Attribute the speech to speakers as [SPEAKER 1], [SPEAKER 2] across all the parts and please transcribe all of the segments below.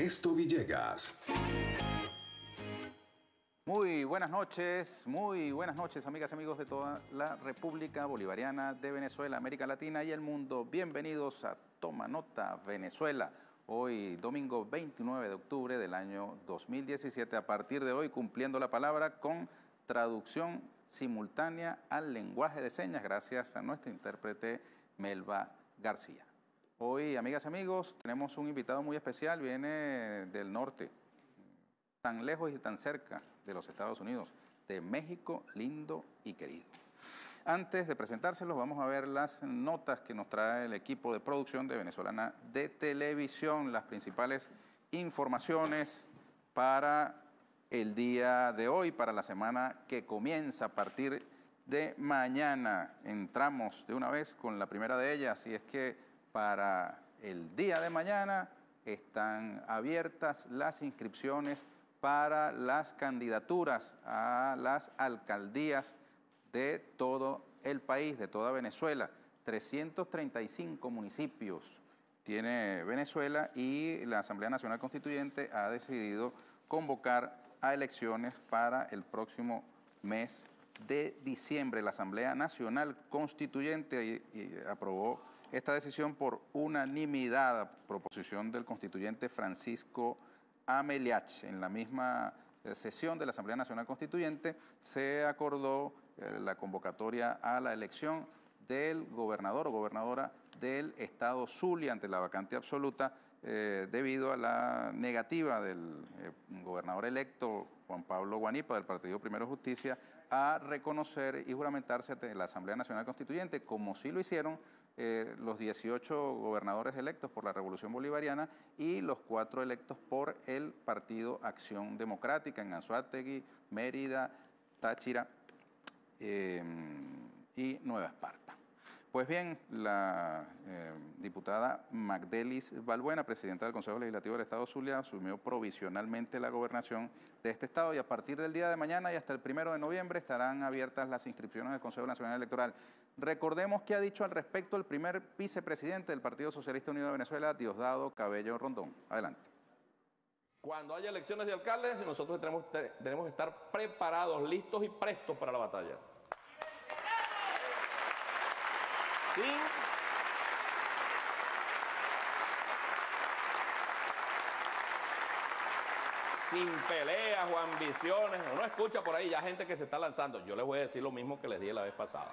[SPEAKER 1] Ernesto Villegas.
[SPEAKER 2] Muy buenas noches, amigas y amigos de toda la República Bolivariana de Venezuela, América Latina y el mundo. Bienvenidos a Toma Nota Venezuela. Hoy, domingo 29 de octubre del año 2017, a partir de hoy cumpliendo la palabra con traducción simultánea al lenguaje de señas, gracias a nuestra intérprete Melba García. Hoy, amigas y amigos, tenemos un invitado muy especial, viene del norte, tan lejos y tan cerca de los Estados Unidos, de México, lindo y querido. Antes de presentárselos, vamos a ver las notas que nos trae el equipo de producción de Venezolana de Televisión, las principales informaciones para el día de hoy, para la semana que comienza a partir de mañana. Entramos de una vez con la primera de ellas, y es que para el día de mañana están abiertas las inscripciones para las candidaturas a las alcaldías de todo el país, de toda Venezuela. 335 municipios tiene Venezuela y la Asamblea Nacional Constituyente ha decidido convocar a elecciones para el próximo mes de diciembre. La Asamblea Nacional Constituyente aprobó esta decisión por unanimidad a proposición del constituyente Francisco Ameliach. En la misma sesión de la Asamblea Nacional Constituyente se acordó la convocatoria a la elección del gobernador o gobernadora del estado Zulia ante la vacante absoluta debido a la negativa del gobernador electo Juan Pablo Guanipa del Partido Primero Justicia a reconocer y juramentarse ante la Asamblea Nacional Constituyente, como sí lo hicieron los 18 gobernadores electos por la Revolución Bolivariana y los 4 electos por el Partido Acción Democrática en Anzoátegui, Mérida, Táchira y Nueva Esparta. Pues bien, la diputada Magdelis Balbuena, presidenta del Consejo Legislativo del Estado Zulia, asumió provisionalmente la gobernación de este estado y a partir del día de mañana y hasta el 1 de noviembre estarán abiertas las inscripciones del Consejo Nacional Electoral. Recordemos que ha dicho al respecto el primer vicepresidente del Partido Socialista Unido de Venezuela, Diosdado Cabello Rondón. Adelante.
[SPEAKER 3] Cuando haya elecciones de alcaldes, nosotros tenemos que estar preparados, listos y prestos para la batalla. Sin peleas o ambiciones. Uno escucha por ahí ya gente que se está lanzando. Yo les voy a decir lo mismo que les dije la vez pasada.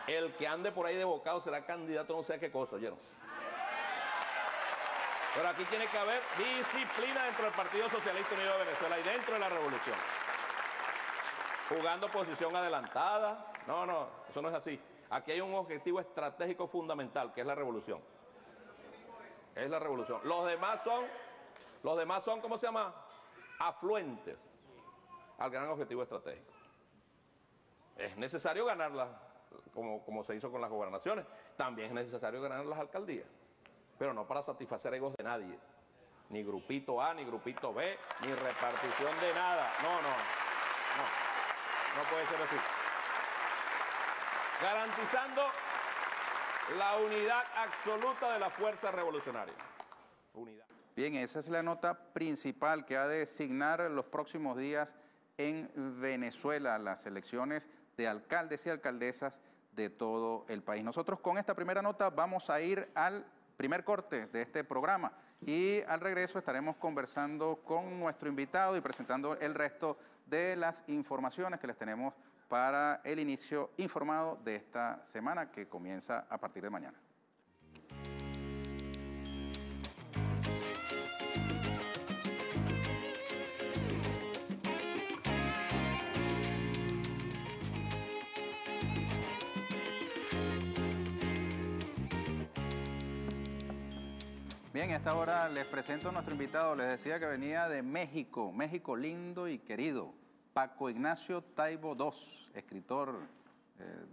[SPEAKER 3] El que ande por ahí de bocado será candidato no sé qué cosa, ¿oyeron? Pero aquí tiene que haber disciplina dentro del Partido Socialista Unido de Venezuela y dentro de la revolución. Jugando posición adelantada. No, eso no es así. Aquí hay un objetivo estratégico fundamental, que es la revolución. Es la revolución. Los demás son, ¿cómo se llama? Afluentes al gran objetivo estratégico. Es necesario ganarlas, como se hizo con las gobernaciones. También es necesario ganar las alcaldías, pero no para satisfacer egos de nadie. Ni grupito A, ni grupito B, ni repartición de nada. No puede ser así. Garantizando la unidad absoluta de la fuerza revolucionaria. Unidad.
[SPEAKER 2] Bien, esa es la nota principal que ha de designar los próximos días en Venezuela, las elecciones de alcaldes y alcaldesas de todo el país. Nosotros con esta primera nota vamos a ir al primer corte de este programa y al regreso estaremos conversando con nuestro invitado y presentando el resto de las informaciones que les tenemos para el inicio informado de esta semana que comienza a partir de mañana. Bien, a esta hora les presento a nuestro invitado. Les decía que venía de México, México lindo y querido. Paco Ignacio Taibo II, escritor,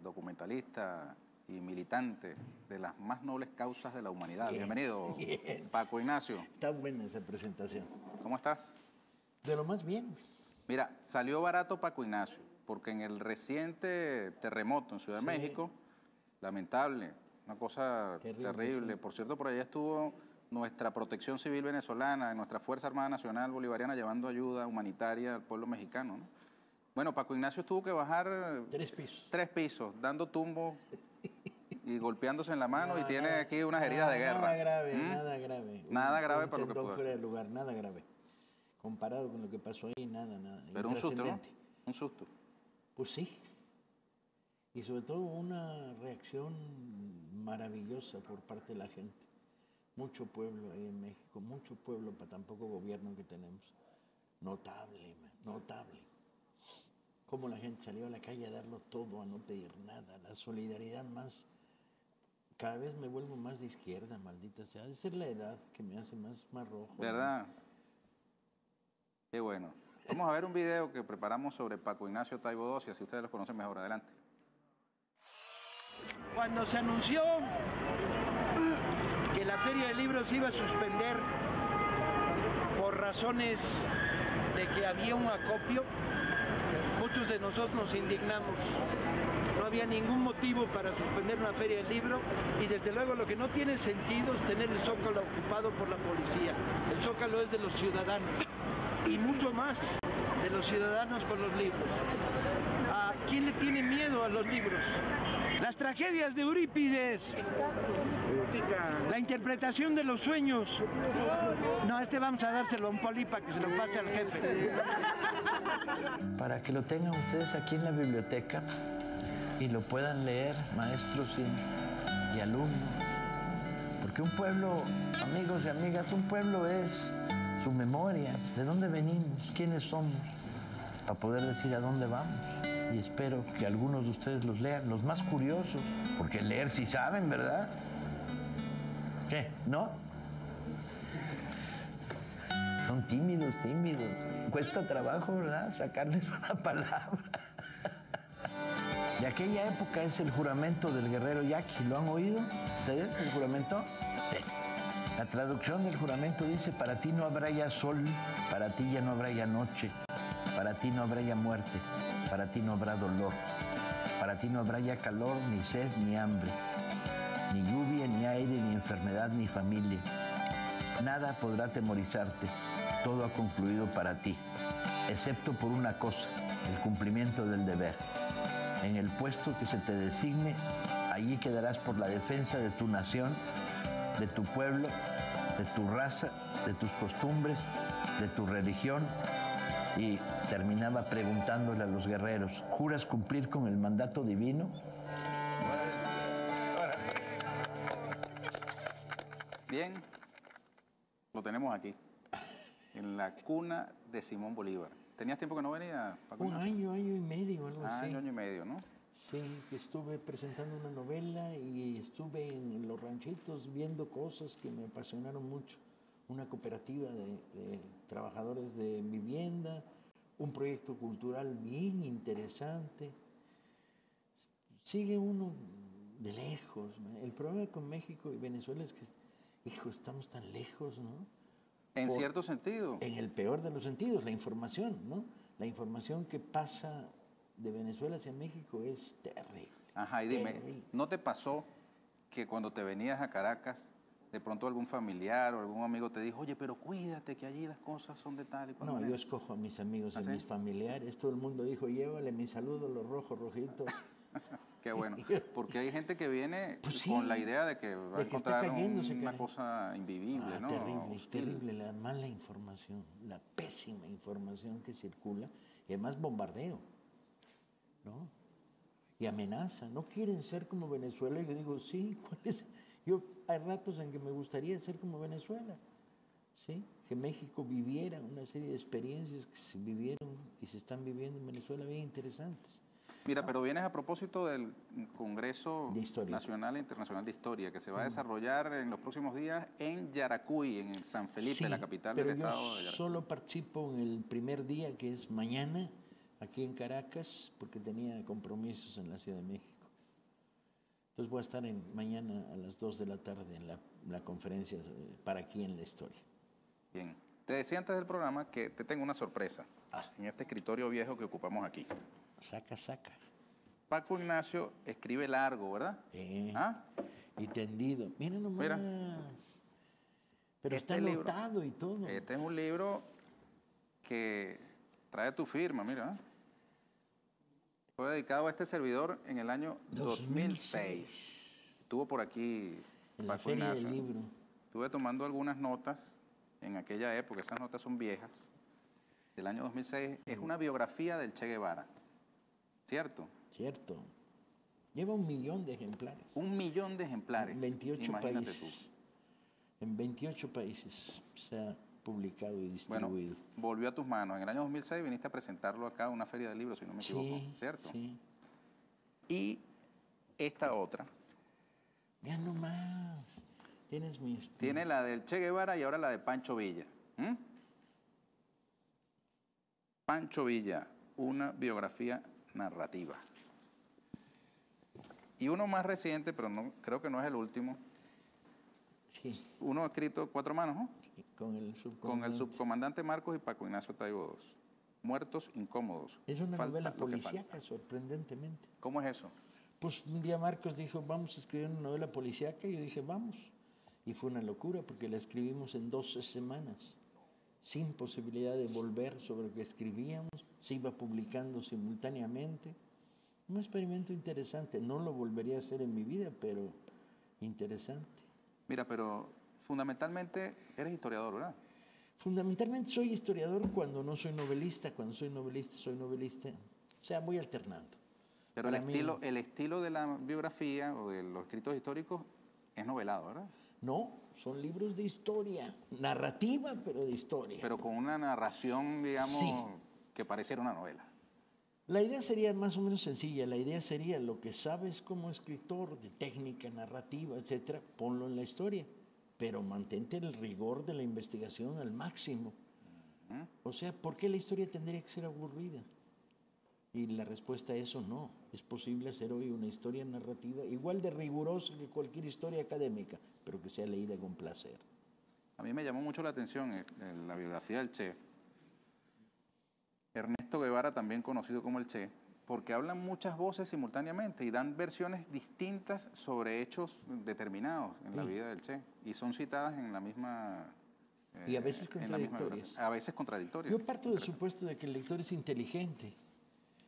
[SPEAKER 2] documentalista y militante de las más nobles causas de la humanidad.
[SPEAKER 4] Bien,
[SPEAKER 2] bienvenido,
[SPEAKER 4] bien.
[SPEAKER 2] Paco Ignacio.
[SPEAKER 4] Está buena esa presentación.
[SPEAKER 2] ¿Cómo estás?
[SPEAKER 4] De lo más bien.
[SPEAKER 2] Mira, salió barato Paco Ignacio, porque en el reciente terremoto en Ciudad de México, lamentable, una cosa terrible.
[SPEAKER 4] Sí.
[SPEAKER 2] Por cierto, por allá estuvo nuestra protección civil venezolana, nuestra Fuerza Armada Nacional Bolivariana llevando ayuda humanitaria al pueblo mexicano, ¿no? Bueno, Paco Ignacio tuvo que bajar
[SPEAKER 4] 3 pisos.
[SPEAKER 2] 3 pisos, dando tumbos y golpeándose en la mano y tiene aquí unas heridas de guerra.
[SPEAKER 4] Nada grave, nada grave.
[SPEAKER 2] Nada grave para lo que
[SPEAKER 4] tendón
[SPEAKER 2] pudo
[SPEAKER 4] fuera
[SPEAKER 2] hacer.
[SPEAKER 4] de lugar, nada grave. Comparado con lo que pasó ahí, nada.
[SPEAKER 2] Pero un susto, ¿no?
[SPEAKER 4] Intrascendente.
[SPEAKER 2] Un susto.
[SPEAKER 4] Pues sí. Y sobre todo una reacción maravillosa por parte de la gente. Mucho pueblo ahí en México, mucho pueblo para tan poco gobierno que tenemos. Notable, notable. Cómo la gente salió a la calle a darlo todo, a no pedir nada. La solidaridad más... Cada vez me vuelvo más de izquierda, maldita sea. Debe ser la edad que me hace más rojo.
[SPEAKER 2] ¿Verdad? Qué bueno. Vamos a ver un video que preparamos sobre Paco Ignacio Taibo II, y así ustedes los conocen mejor. Adelante.
[SPEAKER 1] Cuando se anunció que la Feria del Libro se iba a suspender por razones de que había un acopio, muchos de nosotros nos indignamos. No había ningún motivo para suspender una Feria del Libro y desde luego lo que no tiene sentido es tener el Zócalo ocupado por la policía. El Zócalo es de los ciudadanos y mucho más de los ciudadanos con los libros. ¿A quién le tiene miedo a los libros? Las tragedias de Eurípides, la interpretación de los sueños. No, vamos a dárselo a un poli para que se lo pase al jefe.
[SPEAKER 5] Para que lo tengan ustedes aquí en la biblioteca y lo puedan leer maestros y alumnos. Porque un pueblo, amigos y amigas, un pueblo es su memoria, de dónde venimos, quiénes somos, para poder decir a dónde vamos. Y espero que algunos de ustedes los lean, los más curiosos, porque leer sí saben, ¿verdad? ¿Qué? ¿No? Son tímidos. Cuesta trabajo, ¿verdad? Sacarles una palabra. De aquella época es el juramento del guerrero Yaqui. ¿Lo han oído ustedes, el juramento? Sí. La traducción del juramento dice: para ti no habrá ya sol, para ti ya no habrá ya noche, para ti no habrá ya muerte, para ti no habrá dolor, para ti no habrá ya calor, ni sed, ni hambre, ni lluvia, ni aire, ni enfermedad, ni familia. Nada podrá atemorizarte, todo ha concluido para ti, excepto por una cosa, el cumplimiento del deber. En el puesto que se te designe, allí quedarás por la defensa de tu nación, de tu pueblo, de tu raza, de tus costumbres, de tu religión. Y terminaba preguntándole a los guerreros: ¿juras cumplir con el mandato divino?
[SPEAKER 2] Bien, lo tenemos aquí, en la cuna de Simón Bolívar. ¿Tenías tiempo que no venía, Paco?
[SPEAKER 4] Un año y medio, algo así.
[SPEAKER 2] Año y medio, ¿no?
[SPEAKER 4] Sí, que estuve presentando una novela y estuve en los ranchitos viendo cosas que me apasionaron mucho. Una cooperativa de trabajadores de vivienda, un proyecto cultural bien interesante. Sigue uno de lejos. El problema con México y Venezuela es que, hijo, estamos tan lejos, ¿no?
[SPEAKER 2] En cierto sentido.
[SPEAKER 4] En el peor de los sentidos, la información, ¿no? La información que pasa de Venezuela hacia México es terrible.
[SPEAKER 2] Ajá, y dime,
[SPEAKER 4] terrible.
[SPEAKER 2] ¿no te pasó que cuando te venías a Caracas, de pronto algún familiar o algún amigo te dijo: oye, pero cuídate que allí las cosas son de tal y cual
[SPEAKER 4] No,
[SPEAKER 2] manera?
[SPEAKER 4] yo escojo a mis amigos y
[SPEAKER 2] ¿Ah, sí?
[SPEAKER 4] a mis familiares. Todo el mundo dijo: llévale mi saludo, los rojos, rojitos.
[SPEAKER 2] Qué bueno, porque hay gente que viene
[SPEAKER 4] Pues sí,
[SPEAKER 2] con la idea de que va a
[SPEAKER 4] de que está
[SPEAKER 2] encontrar
[SPEAKER 4] cayéndose,
[SPEAKER 2] una
[SPEAKER 4] caray.
[SPEAKER 2] cosa invivible, ¿no?
[SPEAKER 4] Terrible,
[SPEAKER 2] Hostil.
[SPEAKER 4] terrible, la mala información, la pésima información que circula y además bombardeo, ¿no? Y amenaza, no quieren ser como Venezuela. Y yo digo, sí, ¿cuál es? Yo hay ratos en que me gustaría ser como Venezuela, ¿sí? Que México viviera una serie de experiencias que se vivieron y se están viviendo en Venezuela bien interesantes.
[SPEAKER 2] Mira, pero vienes a propósito del Congreso
[SPEAKER 4] De Historia.
[SPEAKER 2] Nacional e Internacional de Historia, que se va a desarrollar en los próximos días en Yaracuy, en San Felipe,
[SPEAKER 4] Sí,
[SPEAKER 2] la capital
[SPEAKER 4] pero
[SPEAKER 2] del estado de
[SPEAKER 4] yo
[SPEAKER 2] Yaracuy.
[SPEAKER 4] solo participo en el primer día, que es mañana, aquí en Caracas, porque tenía compromisos en la Ciudad de México. Entonces voy a estar mañana a las 2 de la tarde en la conferencia para aquí en la historia.
[SPEAKER 2] Bien. Te decía antes del programa que te tengo una sorpresa en este escritorio viejo que ocupamos aquí.
[SPEAKER 4] Saca.
[SPEAKER 2] Paco Ignacio escribe largo, ¿verdad?
[SPEAKER 4] Sí.
[SPEAKER 2] ¿Ah?
[SPEAKER 4] Y tendido. Mira nomás.
[SPEAKER 2] Mira.
[SPEAKER 4] Pero
[SPEAKER 2] Este
[SPEAKER 4] está
[SPEAKER 2] libro-
[SPEAKER 4] anotado y todo.
[SPEAKER 2] Este es un libro que trae tu firma, mira. Fue dedicado a este servidor en el año 2006. Estuvo por aquí
[SPEAKER 4] En la
[SPEAKER 2] Paco
[SPEAKER 4] Feria del
[SPEAKER 2] Ignacio.
[SPEAKER 4] Libro.
[SPEAKER 2] Estuve tomando algunas notas en aquella época, esas notas son viejas, del año 2006. Es una biografía del Che Guevara, ¿cierto?
[SPEAKER 4] Cierto. Lleva 1 millón de ejemplares.
[SPEAKER 2] 1 millón de ejemplares.
[SPEAKER 4] En 28
[SPEAKER 2] Imagínate
[SPEAKER 4] países. En 28 países se ha publicado y
[SPEAKER 2] tú. Bueno,
[SPEAKER 4] distribuido.
[SPEAKER 2] volvió a tus manos. En el año 2006 viniste a presentarlo acá a una feria de libros, si no me equivoco, ¿cierto?
[SPEAKER 4] Sí.
[SPEAKER 2] Y esta otra
[SPEAKER 4] Ya nomás. Tienes mis...
[SPEAKER 2] tiene la del Che Guevara y ahora la de Pancho Villa. ¿Mm? Pancho Villa, una biografía narrativa. Y uno más reciente, pero no, creo que no es el último.
[SPEAKER 4] Sí,
[SPEAKER 2] Uno escrito a 4 manos, ¿no?
[SPEAKER 4] con el
[SPEAKER 2] Con
[SPEAKER 4] subcomandante.
[SPEAKER 2] el subcomandante Marcos y Paco Ignacio Taibo II. Muertos incómodos.
[SPEAKER 4] Es una
[SPEAKER 2] Falta
[SPEAKER 4] novela
[SPEAKER 2] lo que
[SPEAKER 4] policíaca,
[SPEAKER 2] falta.
[SPEAKER 4] sorprendentemente.
[SPEAKER 2] ¿Cómo es eso?
[SPEAKER 4] Pues un día Marcos dijo, vamos a escribir una novela policíaca, y yo dije, vamos. Y fue una locura, porque la escribimos en 12 semanas, sin posibilidad de volver sobre lo que escribíamos, se iba publicando simultáneamente. Un experimento interesante, no lo volvería a hacer en mi vida, pero interesante.
[SPEAKER 2] Mira, pero fundamentalmente eres historiador, ¿verdad?
[SPEAKER 4] Fundamentalmente soy historiador cuando no soy novelista, cuando soy novelista, soy novelista. O sea, voy alternando.
[SPEAKER 2] Pero
[SPEAKER 4] Para mí-
[SPEAKER 2] el estilo de la biografía o de los escritos históricos es novelado, ¿verdad?
[SPEAKER 4] No, son libros de historia, narrativa, pero de historia.
[SPEAKER 2] Pero con una narración, digamos,
[SPEAKER 4] Sí.
[SPEAKER 2] que pareciera una novela.
[SPEAKER 4] La idea sería más o menos sencilla. La idea sería lo que sabes como escritor de técnica narrativa, etcétera, ponlo en la historia, pero mantente el rigor de la investigación al máximo. O sea, ¿por qué la historia tendría que ser aburrida? Y la respuesta a eso no. Es posible hacer hoy una historia narrativa igual de rigurosa que cualquier historia académica, pero que sea leída con placer.
[SPEAKER 2] A mí me llamó mucho la atención la biografía del Che. Ernesto Guevara, también conocido como el Che, porque hablan muchas voces simultáneamente y dan versiones distintas sobre hechos determinados en la vida del Che. Y son citadas en la misma...
[SPEAKER 4] Y a veces
[SPEAKER 2] en la misma
[SPEAKER 4] contradictorias.
[SPEAKER 2] biografía. A veces contradictorias.
[SPEAKER 4] Yo parto del supuesto de que el lector es inteligente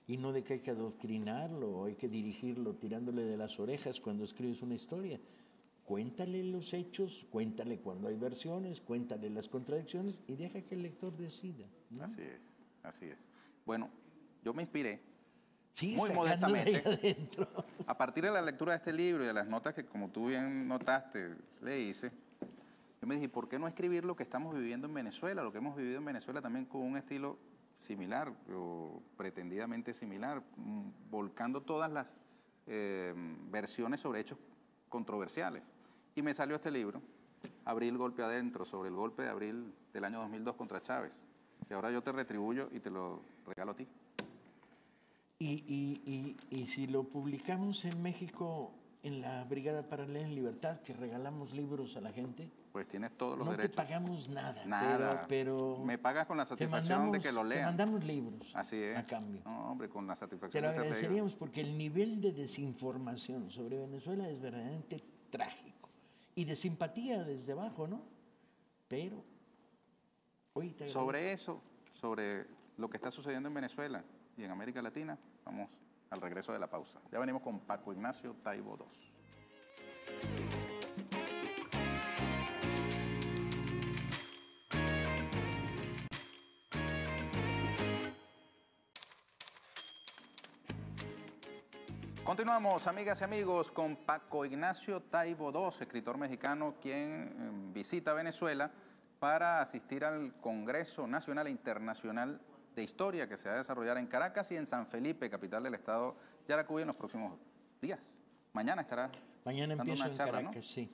[SPEAKER 4] y no de que hay que adoctrinarlo o hay que dirigirlo tirándole de las orejas cuando escribes una historia. Cuéntale los hechos, cuéntale cuando hay versiones, cuéntale las contradicciones y deja que el lector decida, ¿no?
[SPEAKER 2] Así es, así es. Bueno, yo me inspiré
[SPEAKER 4] Sigue
[SPEAKER 2] muy
[SPEAKER 4] sacando de ahí
[SPEAKER 2] modestamente
[SPEAKER 4] adentro.
[SPEAKER 2] a partir de la lectura de este libro y de las notas que, como tú bien notaste, le hice. Yo me dije, ¿por qué no escribir lo que estamos viviendo en Venezuela? Lo que hemos vivido en Venezuela también con un estilo similar o pretendidamente similar, volcando todas las versiones sobre hechos controversiales. Y me salió este libro, Abril Golpe Adentro, sobre el golpe de abril del año 2002 contra Chávez, que ahora yo te retribuyo y te lo regalo a ti.
[SPEAKER 4] Y si lo publicamos en México en la Brigada Paralela en Libertad, que regalamos libros a la gente,
[SPEAKER 2] Pues tienes todos los
[SPEAKER 4] no te
[SPEAKER 2] derechos.
[SPEAKER 4] pagamos nada.
[SPEAKER 2] Nada.
[SPEAKER 4] Pero
[SPEAKER 2] me pagas con la
[SPEAKER 4] te
[SPEAKER 2] satisfacción de que lo
[SPEAKER 4] te
[SPEAKER 2] lean.
[SPEAKER 4] mandamos libros
[SPEAKER 2] Así es.
[SPEAKER 4] a cambio.
[SPEAKER 2] No, hombre, con la
[SPEAKER 4] Te
[SPEAKER 2] satisfacción
[SPEAKER 4] lo
[SPEAKER 2] de ser leído.
[SPEAKER 4] agradeceríamos porque el nivel de desinformación sobre Venezuela es verdaderamente trágico. Y de simpatía desde abajo, ¿no? Pero hoy te agradezco.
[SPEAKER 2] Sobre eso, sobre lo que está sucediendo en Venezuela y en América Latina, vamos al regreso de la pausa. Ya venimos con Paco Ignacio Taibo II. Continuamos, amigas y amigos, con Paco Ignacio Taibo II, escritor mexicano, quien visita Venezuela para asistir al Congreso Nacional e Internacional de Historia que se va a desarrollar en Caracas y en San Felipe, capital del estado Yaracuy, en los próximos días. Mañana estará
[SPEAKER 4] Mañana
[SPEAKER 2] dando
[SPEAKER 4] empiezo
[SPEAKER 2] una
[SPEAKER 4] en
[SPEAKER 2] charla,
[SPEAKER 4] Caracas,
[SPEAKER 2] ¿no?
[SPEAKER 4] sí.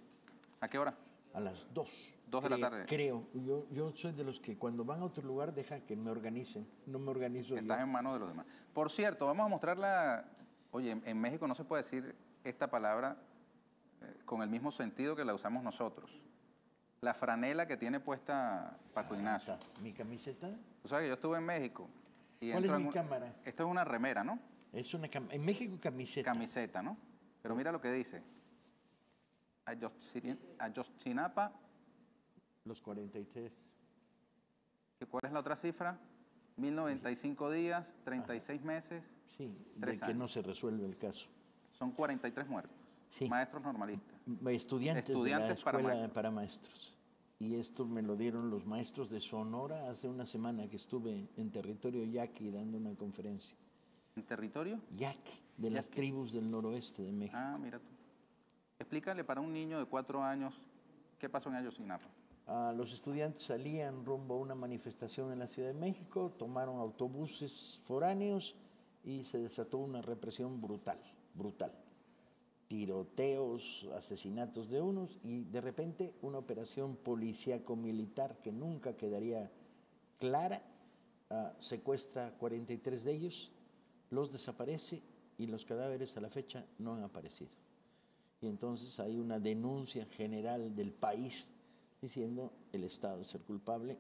[SPEAKER 2] ¿A qué hora?
[SPEAKER 4] A las 2.
[SPEAKER 2] 2 de la tarde.
[SPEAKER 4] Creo. Yo soy de los que cuando van a otro lugar deja que me organicen. No me organizo
[SPEAKER 2] Estás
[SPEAKER 4] yo.
[SPEAKER 2] en manos de los demás. Por cierto, vamos a mostrarla. Oye, en México no se puede decir esta palabra con el mismo sentido que la usamos nosotros. La franela que tiene puesta Paco Ignacio.
[SPEAKER 4] Está. Mi camiseta
[SPEAKER 2] Tú sabes que yo estuve en México. Y
[SPEAKER 4] ¿Cuál
[SPEAKER 2] entro
[SPEAKER 4] es mi
[SPEAKER 2] en
[SPEAKER 4] cámara?
[SPEAKER 2] Esto es una remera, ¿no?
[SPEAKER 4] es una en México camiseta.
[SPEAKER 2] Camiseta, ¿no? Pero mira lo que dice. Ayotzinapa,
[SPEAKER 4] Los 43.
[SPEAKER 2] ¿Cuál es la otra cifra? 1095 días, 36 meses,
[SPEAKER 4] Sí,
[SPEAKER 2] 3
[SPEAKER 4] de que no
[SPEAKER 2] años.
[SPEAKER 4] se resuelve el caso.
[SPEAKER 2] Son 43 muertos.
[SPEAKER 4] Sí.
[SPEAKER 2] Maestros normalistas.
[SPEAKER 4] Estudiantes de la
[SPEAKER 2] Estudiantes para
[SPEAKER 4] escuela
[SPEAKER 2] maestros.
[SPEAKER 4] para maestros. Y esto me lo dieron los maestros de Sonora hace una semana que estuve en territorio yaqui dando una conferencia.
[SPEAKER 2] ¿En territorio?
[SPEAKER 4] Yaqui, de las
[SPEAKER 2] Yaqui.
[SPEAKER 4] tribus del noroeste de México.
[SPEAKER 2] Ah, mira tú. Explícale para un niño de 4 años qué pasó en Ayotzinapa.
[SPEAKER 4] Los estudiantes salían rumbo a una manifestación en la Ciudad de México, tomaron autobuses foráneos y se desató una represión brutal, brutal. Tiroteos, asesinatos de unos y de repente una operación policíaco-militar que nunca quedaría clara, secuestra a 43 de ellos, los desaparece y los cadáveres a la fecha no han aparecido. Y entonces hay una denuncia general del país diciendo el Estado es el culpable,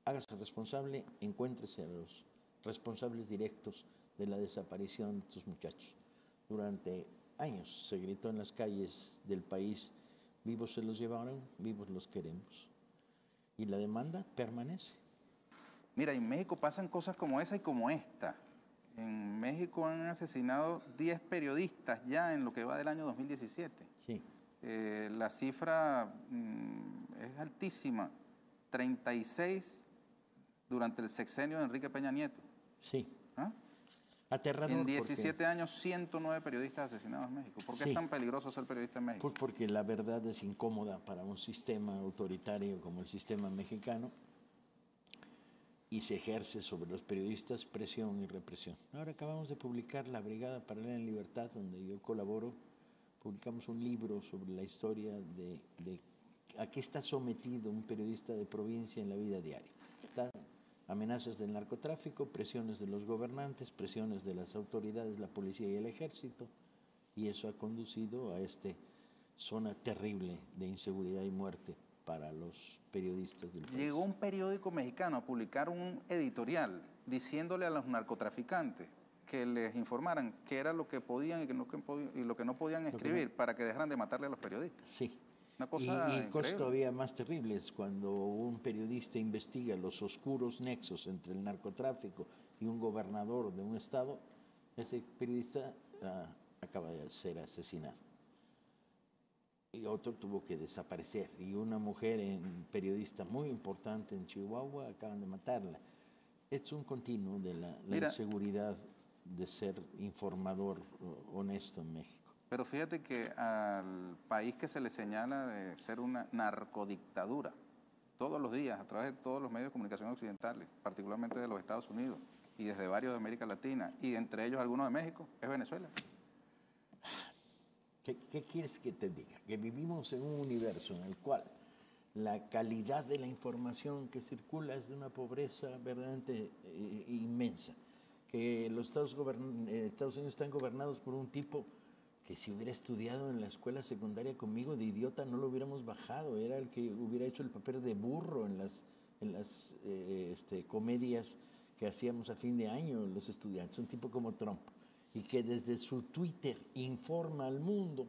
[SPEAKER 4] hágase responsable, encuéntrese a los responsables directos de la desaparición de estos muchachos. Durante años se gritó en las calles del país, vivos se los llevaron, vivos los queremos. Y la demanda permanece.
[SPEAKER 2] Mira, en México pasan cosas como esa y como esta. En México han asesinado 10 periodistas ya en lo que va del año 2017.
[SPEAKER 4] Sí.
[SPEAKER 2] La cifra es altísima. 36 durante el sexenio de Enrique Peña Nieto.
[SPEAKER 4] Sí.
[SPEAKER 2] ¿Ah?
[SPEAKER 4] Aterrador.
[SPEAKER 2] En 17
[SPEAKER 4] porque,
[SPEAKER 2] años, 109 periodistas asesinados en México. ¿Por qué
[SPEAKER 4] Sí.
[SPEAKER 2] es tan peligroso ser periodista en México?
[SPEAKER 4] pues porque la verdad es incómoda para un sistema autoritario como el sistema mexicano y se ejerce sobre los periodistas presión y represión. Ahora acabamos de publicar La Brigada Paralela en Libertad, donde yo colaboro. Publicamos un libro sobre la historia de a qué está sometido un periodista de provincia en la vida diaria. Está amenazas del narcotráfico, presiones de los gobernantes, presiones de las autoridades, la policía y el ejército, y eso ha conducido a esta zona terrible de inseguridad y muerte para los periodistas del país.
[SPEAKER 2] Llegó un periódico mexicano a publicar un editorial diciéndole a los narcotraficantes que les informaran qué era lo que podían y lo que no podían escribir para que dejaran de matarle a los periodistas.
[SPEAKER 4] Sí.
[SPEAKER 2] Una cosa
[SPEAKER 4] y cosas
[SPEAKER 2] increíble.
[SPEAKER 4] todavía más terribles cuando un periodista investiga los oscuros nexos entre el narcotráfico y un gobernador de un estado, ese periodista acaba de ser asesinado. Y otro tuvo que desaparecer. Y una mujer, periodista muy importante en Chihuahua, acaban de matarla. Es un continuo de la inseguridad de ser informador honesto en México.
[SPEAKER 2] Pero fíjate que al país que se le señala de ser una narcodictadura, todos los días, a través de todos los medios de comunicación occidentales, particularmente de los Estados Unidos y desde varios de América Latina, y entre ellos algunos de México, es Venezuela.
[SPEAKER 4] ¿Qué quieres que te diga? Que vivimos en un universo en el cual la calidad de la información que circula es de una pobreza verdaderamente inmensa. Que los Estados Unidos están gobernados por un tipo que si hubiera estudiado en la escuela secundaria conmigo de idiota no lo hubiéramos bajado. Era el que hubiera hecho el papel de burro en las comedias que hacíamos a fin de año los estudiantes. Un tipo como Trump. Y que desde su Twitter informa al mundo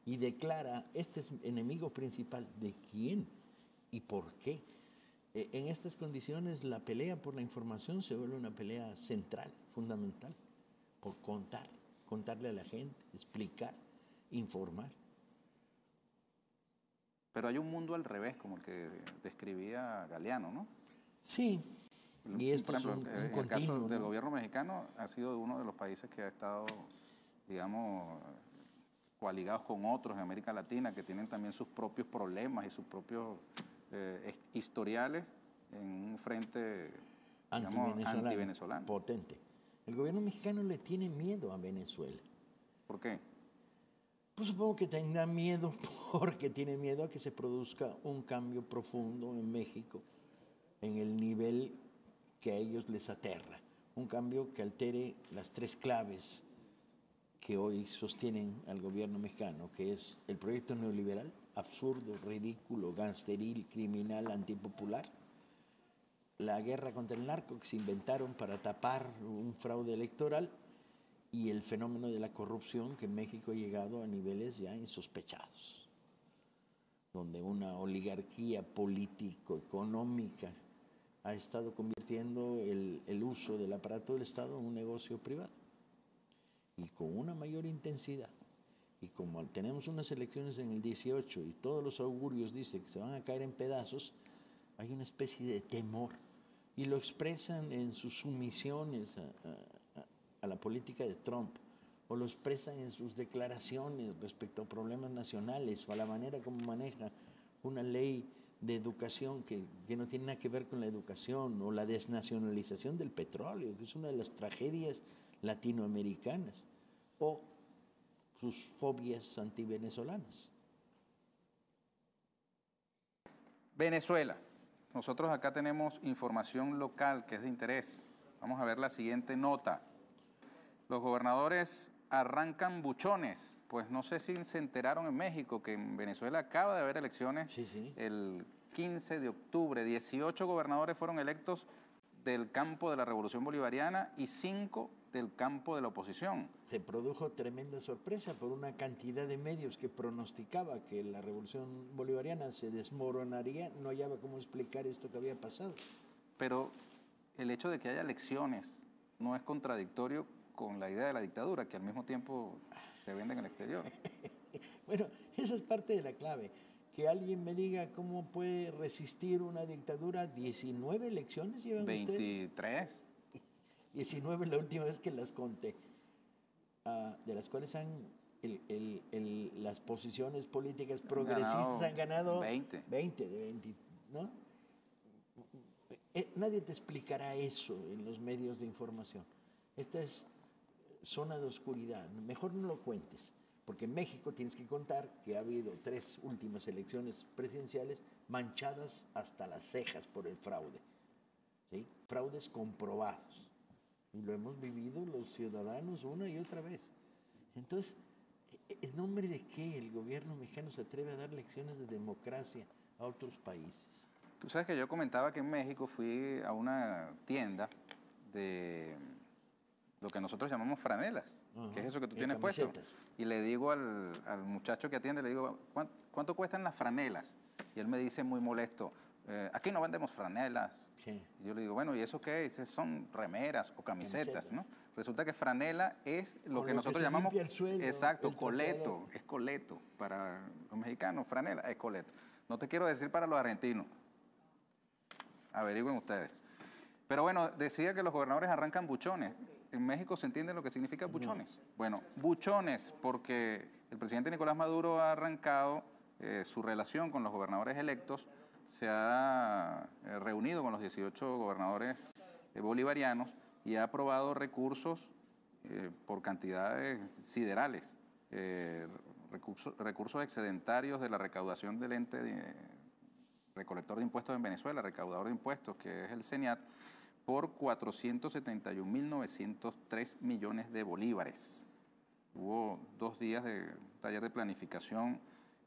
[SPEAKER 4] y declara, este es enemigo principal. ¿De quién y por qué? En estas condiciones la pelea por la información se vuelve una pelea central, fundamental, por contarle a la gente, explicar, informar.
[SPEAKER 2] Pero hay un mundo al revés, como el que describía Galeano, ¿no?
[SPEAKER 4] Sí. Y esto
[SPEAKER 2] por ejemplo,
[SPEAKER 4] es un
[SPEAKER 2] en el
[SPEAKER 4] continuo,
[SPEAKER 2] caso del
[SPEAKER 4] ¿no?
[SPEAKER 2] gobierno mexicano ha sido uno de los países que ha estado, digamos, coaligados con otros en América Latina que tienen también sus propios problemas y sus propios historiales en un frente, digamos, antivenezolano.
[SPEAKER 4] Potente. El gobierno mexicano le tiene miedo a Venezuela.
[SPEAKER 2] ¿Por qué?
[SPEAKER 4] Pues supongo que tenga miedo porque tiene miedo a que se produzca un cambio profundo en México en el nivel que a ellos les aterra. Un cambio que altere las tres claves que hoy sostienen al gobierno mexicano, que es el proyecto neoliberal, absurdo, ridículo, gangsteril, criminal, antipopular, la guerra contra el narco que se inventaron para tapar un fraude electoral y el fenómeno de la corrupción que en México ha llegado a niveles ya insospechados. donde una oligarquía político-económica ha estado convirtiendo el uso del aparato del Estado en un negocio privado. Y con una mayor intensidad. Y como tenemos unas elecciones en el 18 y todos los augurios dicen que se van a caer en pedazos, hay una especie de temor. Y lo expresan en sus sumisiones a la política de Trump, o lo expresan en sus declaraciones respecto a problemas nacionales, o a la manera como maneja una ley de educación que no tiene nada que ver con la educación, o la desnacionalización del petróleo, que es una de las tragedias latinoamericanas, o sus fobias antivenezolanas.
[SPEAKER 2] Venezuela. Nosotros acá tenemos información local que es de interés. Vamos a ver la siguiente nota. Los gobernadores arrancan buchones. Pues no sé si se enteraron en México que en Venezuela acaba de haber elecciones el 15 de octubre. 18 gobernadores fueron electos del campo de la Revolución Bolivariana y 5 del campo de la oposición.
[SPEAKER 4] Se produjo tremenda sorpresa por una cantidad de medios que pronosticaba que la Revolución Bolivariana se desmoronaría. No hallaba cómo explicar esto que había pasado.
[SPEAKER 2] Pero el hecho de que haya elecciones no es contradictorio con la idea de la dictadura, que al mismo tiempo se vende en el exterior.
[SPEAKER 4] Bueno, esa es parte de la clave. Que alguien me diga cómo puede resistir una dictadura. 19 elecciones llevan
[SPEAKER 2] 23.
[SPEAKER 4] Ustedes. 19 la última vez que las conté, de las cuales las posiciones políticas progresistas han ganado
[SPEAKER 2] 20
[SPEAKER 4] de 20, ¿no? Nadie te explicará eso en los medios de información. Esta es zona de oscuridad. Mejor no lo cuentes, porque en México tienes que contar que ha habido 3 últimas elecciones presidenciales manchadas hasta las cejas por el fraude, ¿sí? Fraudes comprobados. Y lo hemos vivido los ciudadanos una y otra vez. Entonces, ¿en nombre de qué el gobierno mexicano se atreve a dar lecciones de democracia a otros países?
[SPEAKER 2] Tú sabes que yo comentaba que en México fui a una tienda de lo que nosotros llamamos franelas, que es eso que tú tienes puesto. Y le digo al muchacho que atiende, le digo, ¿cuánto cuestan las franelas? Y él me dice muy molesto, aquí no vendemos franelas.
[SPEAKER 4] Sí.
[SPEAKER 2] Y yo le digo, bueno, ¿y eso qué es? Son remeras o camisetas, ¿no? Resulta que franela es lo que nosotros llamamos,
[SPEAKER 4] el suelo,
[SPEAKER 2] exacto, coleto, es coleto. Para los mexicanos, franela es coleto. No te quiero decir para los argentinos. Averigüen ustedes. Pero bueno, decía que los gobernadores arrancan buchones. En México se entiende lo que significa buchones. No. Bueno, buchones porque el presidente Nicolás Maduro ha arrancado su relación con los gobernadores electos, se ha reunido con los 18 gobernadores bolivarianos y ha aprobado recursos por cantidades siderales, recursos excedentarios de la recaudación del ente recolector de impuestos en Venezuela, recaudador de impuestos, que es el CENIAT, por 471.903 millones de bolívares. Hubo 2 días de taller de planificación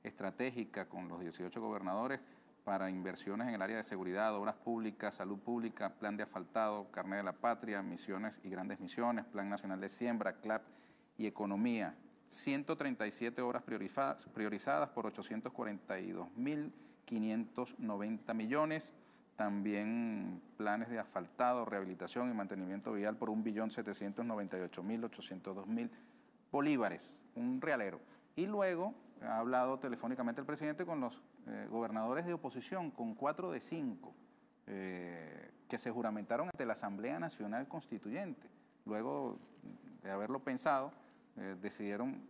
[SPEAKER 2] estratégica con los 18 gobernadores para inversiones en el área de seguridad, obras públicas, salud pública, plan de asfaltado, carnet de la patria, misiones y grandes misiones, plan nacional de siembra, CLAP y economía. 137 obras priorizadas por 842.590 millones. También planes de asfaltado, rehabilitación y mantenimiento vial por 1.798.802.000 bolívares, un realero. Y luego ha hablado telefónicamente el presidente con los gobernadores de oposición, con 4 de 5, que se juramentaron ante la Asamblea Nacional Constituyente. Luego de haberlo pensado, decidieron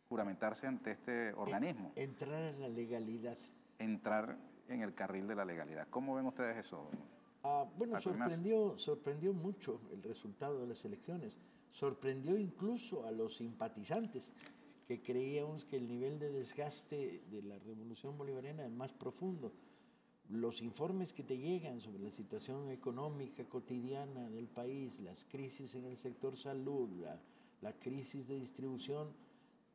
[SPEAKER 2] juramentarse ante este organismo.
[SPEAKER 4] Entrar en la legalidad.
[SPEAKER 2] Entrar en el carril de la legalidad. ¿Cómo ven ustedes eso?
[SPEAKER 4] Bueno, sorprendió mucho el resultado de las elecciones. Sorprendió incluso a los simpatizantes, que creíamos que el nivel de desgaste de la Revolución Bolivariana es más profundo. Los informes que te llegan sobre la situación económica cotidiana del país, las crisis en el sector salud, la crisis de distribución,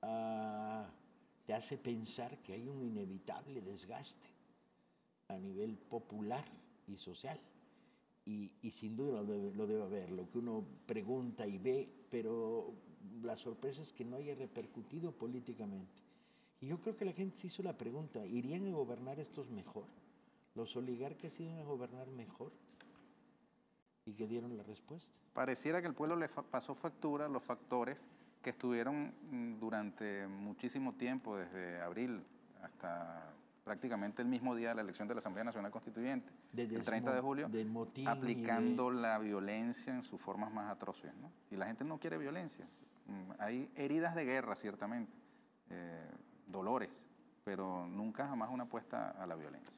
[SPEAKER 4] te hace pensar que hay un inevitable desgaste a nivel popular y social. Y sin duda lo debe haber, lo que uno pregunta y ve, pero la sorpresa es que no haya repercutido políticamente. Y yo creo que la gente se hizo la pregunta, ¿irían a gobernar estos mejor? ¿Los oligarcas iban a gobernar mejor? ¿Y qué dieron la respuesta?
[SPEAKER 2] Pareciera que el pueblo le pasó factura a los factores que estuvieron durante muchísimo tiempo, desde abril hasta prácticamente el mismo día de la elección de la Asamblea Nacional Constituyente, el 30 de julio, aplicando la violencia en sus formas más atroces, ¿no? Y la gente no quiere violencia. Hay heridas de guerra, ciertamente, dolores, pero nunca jamás una apuesta a la violencia.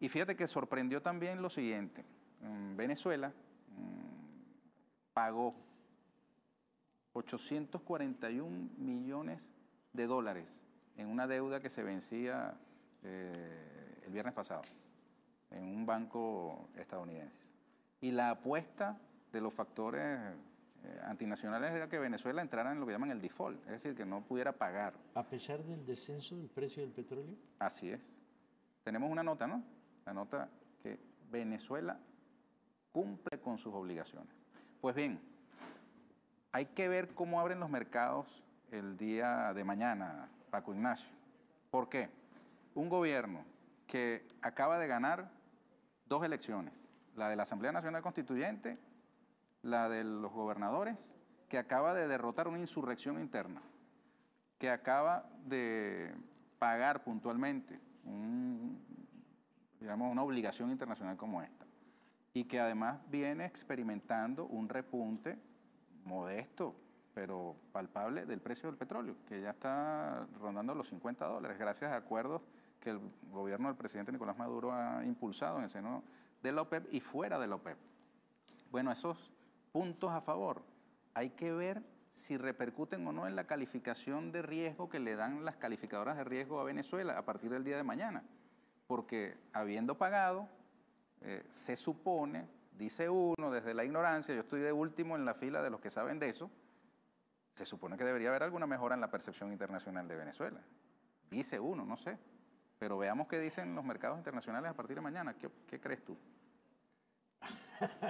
[SPEAKER 2] Y fíjate que sorprendió también lo siguiente. Venezuela pagó 841 millones de dólares en una deuda que se vencía el viernes pasado en un banco estadounidense. Y la apuesta de los factores antinacionales era que Venezuela entrara en lo que llaman el default, es decir, que no pudiera pagar.
[SPEAKER 4] ¿A pesar del descenso del precio del petróleo?
[SPEAKER 2] Así es. Tenemos una nota, ¿no? La nota que Venezuela cumple con sus obligaciones. Pues bien, hay que ver cómo abren los mercados el día de mañana, Paco Ignacio. ¿Por qué? Un gobierno que acaba de ganar 2 elecciones, la de la Asamblea Nacional Constituyente, la de los gobernadores, que acaba de derrotar una insurrección interna, que acaba de pagar puntualmente una obligación internacional como esta, y que además viene experimentando un repunte modesto, pero palpable, del precio del petróleo, que ya está rondando los $50, gracias a acuerdos que el gobierno del presidente Nicolás Maduro ha impulsado en el seno de la OPEP y fuera de la OPEP. Bueno, esos puntos a favor, hay que ver si repercuten o no en la calificación de riesgo que le dan las calificadoras de riesgo a Venezuela a partir del día de mañana. Porque habiendo pagado, se supone, dice uno desde la ignorancia, yo estoy de último en la fila de los que saben de eso, se supone que debería haber alguna mejora en la percepción internacional de Venezuela. Dice uno, no sé. Pero veamos qué dicen los mercados internacionales a partir de mañana. ¿Qué crees tú?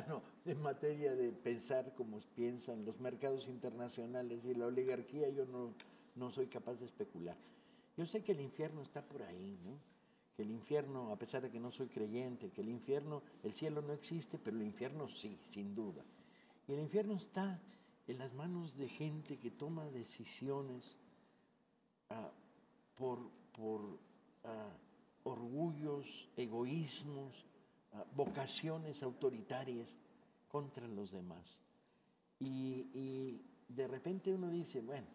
[SPEAKER 4] No, en materia de pensar como piensan los mercados internacionales y la oligarquía, yo no soy capaz de especular. Yo sé que el infierno está por ahí, ¿no? Que el infierno, a pesar de que no soy creyente, que el infierno, el cielo no existe, pero el infierno sí, sin duda. Y el infierno está en las manos de gente que toma decisiones por orgullos, egoísmos, vocaciones autoritarias contra los demás. Y de repente uno dice, bueno,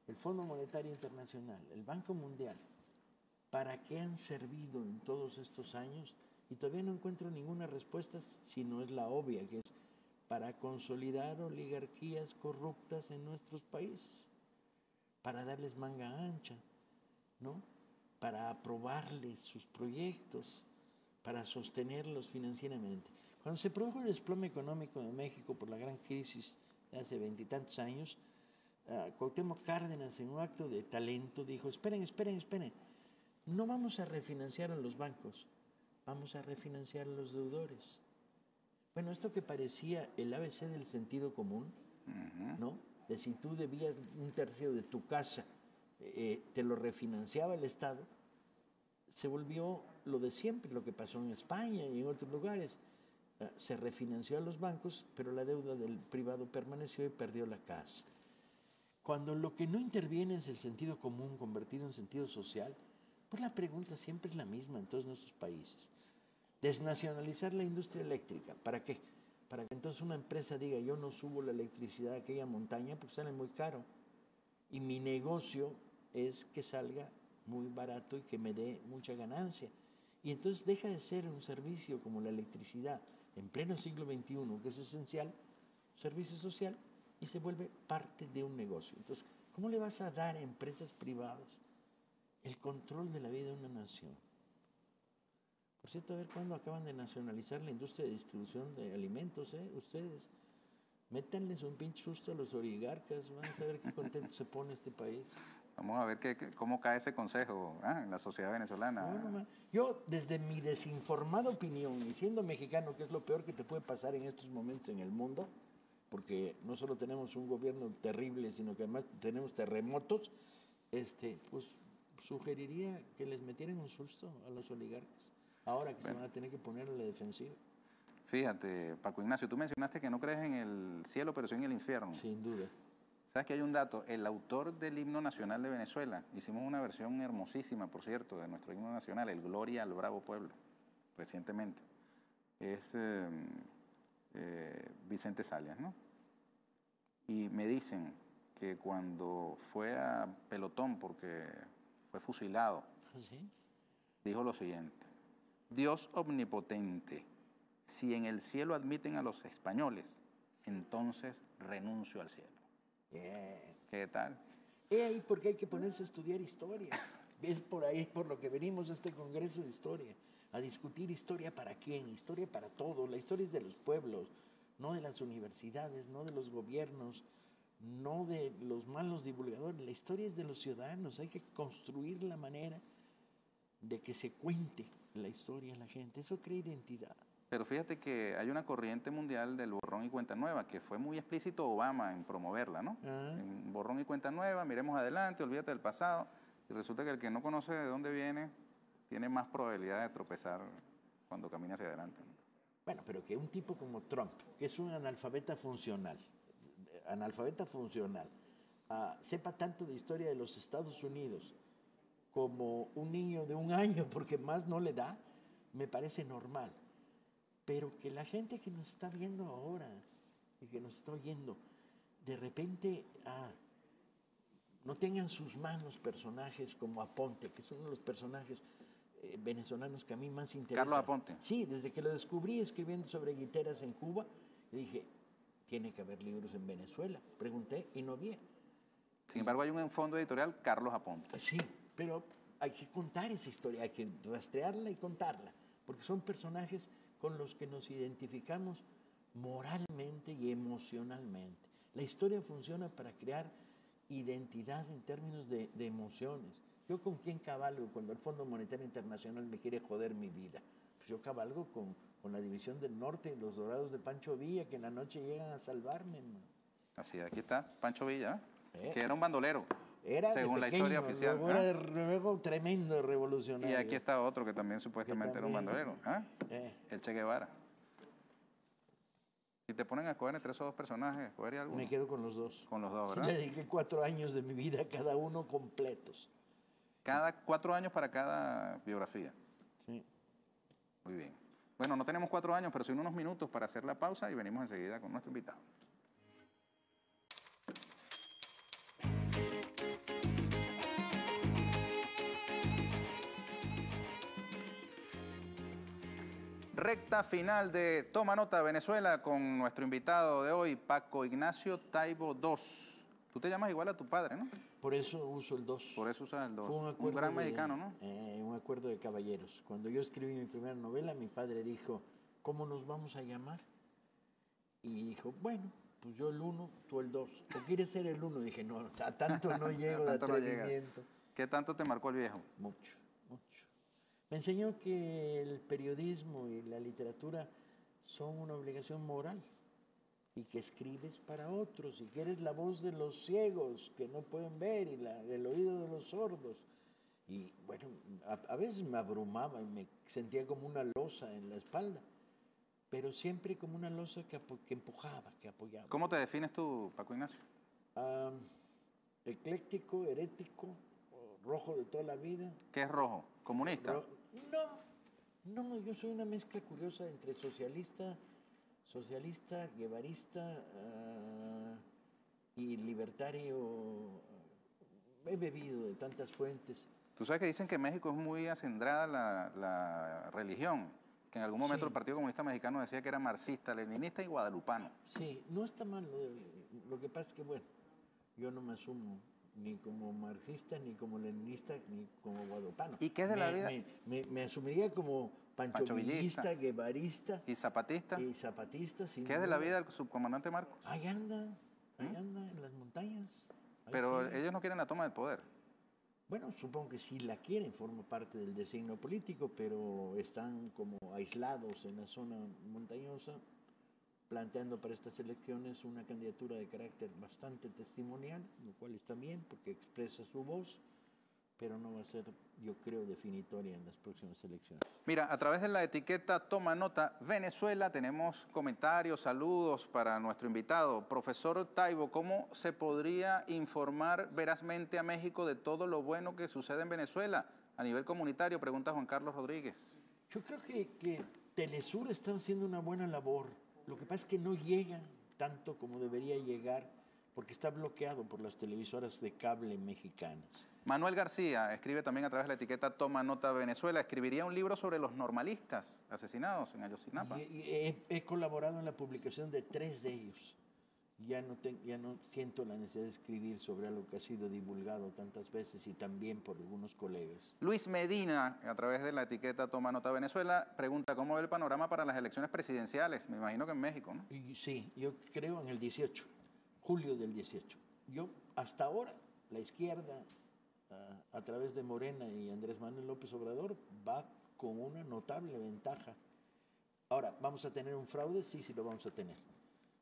[SPEAKER 4] el Fondo Monetario Internacional, el Banco Mundial, ¿para qué han servido en todos estos años? Y todavía no encuentro ninguna respuesta, si no es la obvia, que es para consolidar oligarquías corruptas en nuestros países, para darles manga ancha, ¿no? Para aprobarles sus proyectos, para sostenerlos financieramente. Cuando se produjo el desplome económico de México por la gran crisis de hace 20 y tantos años, Cuauhtémoc Cárdenas, en un acto de talento, dijo, esperen, no vamos a refinanciar a los bancos, vamos a refinanciar a los deudores. Bueno, esto que parecía el ABC del sentido común, ¿no? De si tú debías 1/3 de tu casa, te lo refinanciaba el Estado, se volvió lo de siempre, lo que pasó en España y en otros lugares. Se refinanció a los bancos, pero la deuda del privado permaneció y perdió la casa. Cuando lo que no interviene es el sentido común convertido en sentido social, pues la pregunta siempre es la misma en todos nuestros países. Desnacionalizar la industria eléctrica, ¿para qué? Para que entonces una empresa diga, yo no subo la electricidad a aquella montaña porque sale muy caro. Y mi negocio es que salga muy barato y que me dé mucha ganancia. Y entonces deja de ser un servicio como la electricidad en pleno siglo XXI, que es esencial, servicio social, y se vuelve parte de un negocio. Entonces, ¿cómo le vas a dar a empresas privadas el control de la vida de una nación? Por cierto, a ver cuándo acaban de nacionalizar la industria de distribución de alimentos, ustedes. Métanles un pinche susto a los oligarcas, van a saber qué contento se pone este país.
[SPEAKER 2] Vamos a ver cómo cae ese consejo en la sociedad venezolana.
[SPEAKER 4] Yo, desde mi desinformada opinión, y siendo mexicano, que es lo peor que te puede pasar en estos momentos en el mundo, porque no solo tenemos un gobierno terrible, sino que además tenemos terremotos, pues sugeriría que les metieran un susto a los oligarcas, ahora que se van a tener que poner a la defensiva.
[SPEAKER 2] Fíjate, Paco Ignacio, tú mencionaste que no crees en el cielo, pero sí en el infierno.
[SPEAKER 4] Sin duda.
[SPEAKER 2] ¿Sabes que hay un dato? El autor del himno nacional de Venezuela, hicimos una versión hermosísima, por cierto, de nuestro himno nacional, el Gloria al Bravo Pueblo, recientemente. Es Vicente Salias, ¿no? Y me dicen que cuando fue a pelotón, porque fue fusilado,
[SPEAKER 4] ¿Sí?
[SPEAKER 2] dijo lo siguiente: Dios omnipotente, si en el cielo admiten a los españoles, entonces renuncio al cielo. ¿Qué tal?
[SPEAKER 4] Es ahí porque hay que ponerse a estudiar historia. Es por ahí por lo que venimos a este Congreso de Historia, a discutir historia para quién, historia para todos. La historia es de los pueblos, no de las universidades, no de los gobiernos, no de los malos divulgadores. La historia es de los ciudadanos. Hay que construir la manera de que se cuente la historia a la gente. Eso crea identidad.
[SPEAKER 2] Pero fíjate que hay una corriente mundial del borrón y cuenta nueva, que fue muy explícito Obama en promoverla, ¿no? En borrón y cuenta nueva, miremos adelante, olvídate del pasado. Y resulta que el que no conoce de dónde viene, tiene más probabilidad de tropezar cuando camina hacia adelante, ¿no?
[SPEAKER 4] Bueno, pero que un tipo como Trump, que es un analfabeta funcional, sepa tanto de historia de los Estados Unidos como un niño de 1 año, porque más no le da, me parece normal. Pero que la gente que nos está viendo ahora y que nos está oyendo, de repente no tengan sus manos personajes como Aponte, que son uno de los personajes venezolanos que a mí más interesan.
[SPEAKER 2] Carlos Aponte.
[SPEAKER 4] Sí, desde que lo descubrí escribiendo sobre guiteras en Cuba, dije, tiene que haber libros en Venezuela. Pregunté y no había.
[SPEAKER 2] Sin embargo, hay un fondo editorial, Carlos Aponte.
[SPEAKER 4] Sí, pero hay que contar esa historia, hay que rastrearla y contarla, porque son personajes con los que nos identificamos moralmente y emocionalmente. La historia funciona para crear identidad en términos de emociones. ¿Yo con quién cabalgo cuando el Fondo Monetario Internacional me quiere joder mi vida? Pues yo cabalgo con la División del Norte, los Dorados de Pancho Villa, que en la noche llegan a salvarme, man.
[SPEAKER 2] Así, aquí está Pancho Villa, que era un bandolero,
[SPEAKER 4] Era
[SPEAKER 2] según
[SPEAKER 4] de pequeño,
[SPEAKER 2] la historia oficial.
[SPEAKER 4] luego tremendo revolucionario.
[SPEAKER 2] Y aquí está otro que también supuestamente era un bandolero, el Che Guevara. Si te ponen a escoger entre esos dos personajes, ¿escogería alguno?
[SPEAKER 4] Me quedo con los dos.
[SPEAKER 2] Con los dos, ¿verdad?
[SPEAKER 4] Le dediqué 4 años de mi vida a cada uno completos.
[SPEAKER 2] Cada 4 años para cada biografía.
[SPEAKER 4] Sí.
[SPEAKER 2] Muy bien. Bueno, no tenemos 4 años, pero sí unos minutos para hacer la pausa y venimos enseguida con nuestro invitado. Recta final de Toma Nota Venezuela con nuestro invitado de hoy, Paco Ignacio Taibo II. Tú te llamas igual a tu padre, ¿no?
[SPEAKER 4] Por eso uso el 2.
[SPEAKER 2] Por eso usas el 2.
[SPEAKER 4] Fue
[SPEAKER 2] Un gran mexicano, ¿no?
[SPEAKER 4] Un acuerdo de caballeros. Cuando yo escribí mi primera novela, mi padre dijo, ¿cómo nos vamos a llamar? Y dijo, bueno, pues yo el 1, tú el 2. ¿Tú quieres ser el 1? Dije, no, a tanto no llego de atrevimiento.
[SPEAKER 2] ¿Qué tanto te marcó el viejo?
[SPEAKER 4] Mucho, mucho. Me enseñó que el periodismo y la literatura son una obligación moral y que escribes para otros y que eres la voz de los ciegos que no pueden ver y el oído de los sordos. Y bueno, a veces me abrumaba y me sentía como una losa en la espalda, pero siempre como una losa que empujaba, que apoyaba.
[SPEAKER 2] ¿Cómo te defines tú, Paco Ignacio?
[SPEAKER 4] Ecléctico, herético, rojo de toda la vida.
[SPEAKER 2] ¿Qué es rojo? ¿Comunista?
[SPEAKER 4] No, yo soy una mezcla curiosa entre socialista, guevarista y libertario. He bebido de tantas fuentes.
[SPEAKER 2] Tú sabes que dicen que en México es muy acendrada la religión, que en algún momento el Partido Comunista Mexicano decía que era marxista, leninista y guadalupano.
[SPEAKER 4] Sí, no está mal. Lo que pasa es que, bueno, yo no me asumo ni como marxista, ni como leninista, ni como guadalupano.
[SPEAKER 2] ¿Y qué es de la vida?
[SPEAKER 4] Me asumiría como panchovillista, guevarista.
[SPEAKER 2] ¿Y zapatista?
[SPEAKER 4] Y zapatista, sin
[SPEAKER 2] ¿Qué es de la vida del subcomandante Marcos?
[SPEAKER 4] Ahí anda en las montañas.
[SPEAKER 2] Pero
[SPEAKER 4] sí.
[SPEAKER 2] Ellos no quieren la toma del poder.
[SPEAKER 4] Bueno, supongo que sí la quieren, forma parte del designio político, pero están como aislados en la zona montañosa, planteando para estas elecciones una candidatura de carácter bastante testimonial, lo cual está bien porque expresa su voz, pero no va a ser, yo creo, definitoria en las próximas elecciones.
[SPEAKER 2] Mira, a través de la etiqueta Toma Nota Venezuela tenemos comentarios, saludos para nuestro invitado. Profesor Taibo, ¿cómo se podría informar verazmente a México de todo lo bueno que sucede en Venezuela a nivel comunitario? Pregunta Juan Carlos Rodríguez.
[SPEAKER 4] Yo creo que Telesur está haciendo una buena labor. Lo que pasa es que no llega tanto como debería llegar porque está bloqueado por las televisoras de cable mexicanas.
[SPEAKER 2] Manuel García escribe también a través de la etiqueta Toma Nota Venezuela. Escribiría un libro sobre los normalistas asesinados en Ayotzinapa.
[SPEAKER 4] He colaborado en la publicación de 3 de ellos. Ya no siento la necesidad de escribir sobre algo que ha sido divulgado tantas veces y también por algunos colegas.
[SPEAKER 2] Luis Medina, a través de la etiqueta Toma Nota Venezuela, pregunta cómo ve el panorama para las elecciones presidenciales. Me imagino que en México, ¿no?
[SPEAKER 4] Y sí, yo creo en el 18, julio del 18. Yo, hasta ahora, la izquierda, a través de Morena y Andrés Manuel López Obrador, va con una notable ventaja. Ahora, ¿vamos a tener un fraude? Sí, sí lo vamos a tener.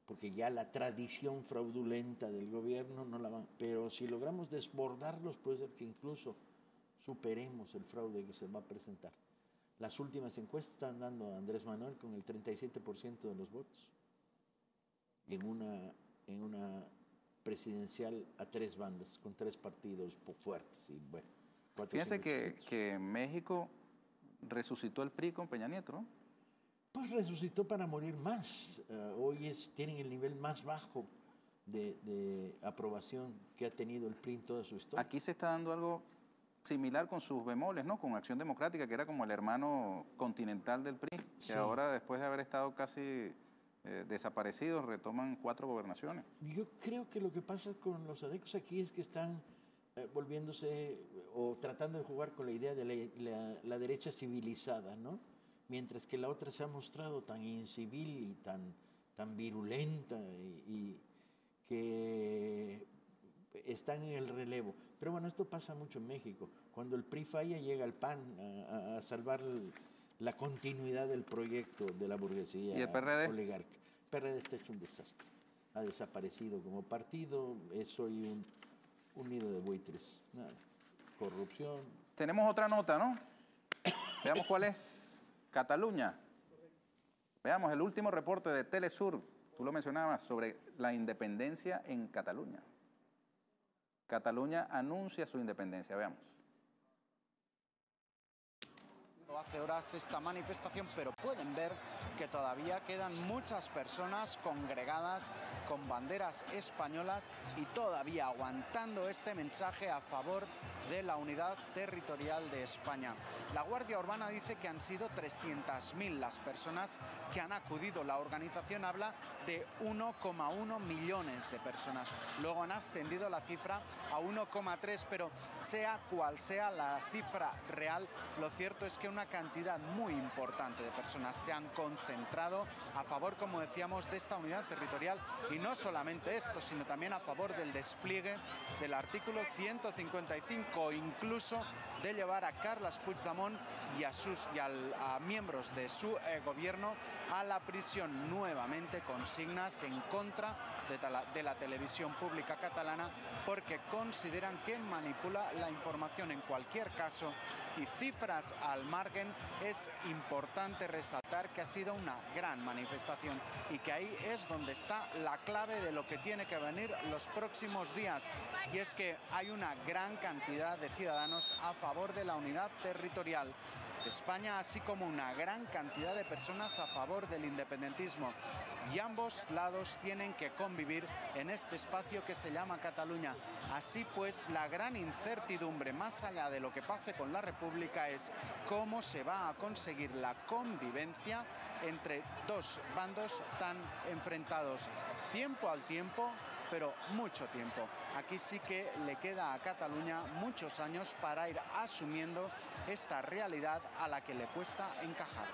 [SPEAKER 4] Porque ya la tradición fraudulenta del gobierno no la van. Pero si logramos desbordarlos, puede ser que incluso superemos el fraude que se va a presentar. Las últimas encuestas están dando a Andrés Manuel con el 37% de los votos en una presidencial a 3 bandas, con 3 partidos fuertes. Y bueno,
[SPEAKER 2] Fíjense que en México resucitó el PRI con Peña Nieto, ¿no?
[SPEAKER 4] Pues resucitó para morir más. Hoy tienen el nivel más bajo de aprobación que ha tenido el PRI en toda su historia.
[SPEAKER 2] Aquí se está dando algo similar con sus bemoles, ¿no? Con Acción Democrática, que era como el hermano continental del PRI, que
[SPEAKER 4] sí.
[SPEAKER 2] Ahora, después de haber estado casi desaparecidos, retoman 4 gobernaciones.
[SPEAKER 4] Yo creo que lo que pasa con los adecos aquí es que están volviéndose o tratando de jugar con la idea de la derecha civilizada, ¿no? Mientras que la otra se ha mostrado tan incivil y tan virulenta y que están en el relevo. Pero bueno, esto pasa mucho en México. Cuando el PRI falla, llega el PAN a salvar la continuidad del proyecto de la burguesía.
[SPEAKER 2] ¿Y el PRD?
[SPEAKER 4] Oligarca. El PRD está hecho un desastre. Ha desaparecido como partido. Es hoy un nido de buitres. Nada. Corrupción.
[SPEAKER 2] Tenemos otra nota, ¿no? Veamos cuál es. Cataluña. Veamos el último reporte de Telesur. Tú lo mencionabas sobre la independencia en Cataluña. Cataluña anuncia su independencia. Veamos.
[SPEAKER 6] Hace horas esta manifestación, pero pueden ver que todavía quedan muchas personas congregadas con banderas españolas y todavía aguantando este mensaje a favor de la unidad territorial de España. La Guardia Urbana dice que han sido 300.000 las personas que han acudido. La organización habla de 1,1 millones de personas. Luego han ascendido la cifra a 1,3, pero sea cual sea la cifra real, lo cierto es que una cantidad muy importante de personas se han concentrado a favor, como decíamos, de esta unidad territorial, y no solamente esto, sino también a favor del despliegue del artículo 155, incluso de llevar a Carles Puigdemont y a miembros de su gobierno a la prisión. Nuevamente consignas en contra de la televisión pública catalana, porque consideran que manipula la información. En cualquier caso, y cifras al margen, es importante resaltar que ha sido una gran manifestación y que ahí es donde está la clave de lo que tiene que venir los próximos días, y es que hay una gran cantidad de ciudadanos a favor de la unidad territorial de España, así como una gran cantidad de personas a favor del independentismo, y ambos lados tienen que convivir en este espacio que se llama Cataluña. Así pues, la gran incertidumbre, más allá de lo que pase con la República, es cómo se va a conseguir la convivencia entre dos bandos tan enfrentados. Tiempo al tiempo, pero mucho tiempo. Aquí sí que le queda a Cataluña muchos años para ir asumiendo esta realidad a la que le cuesta encajar.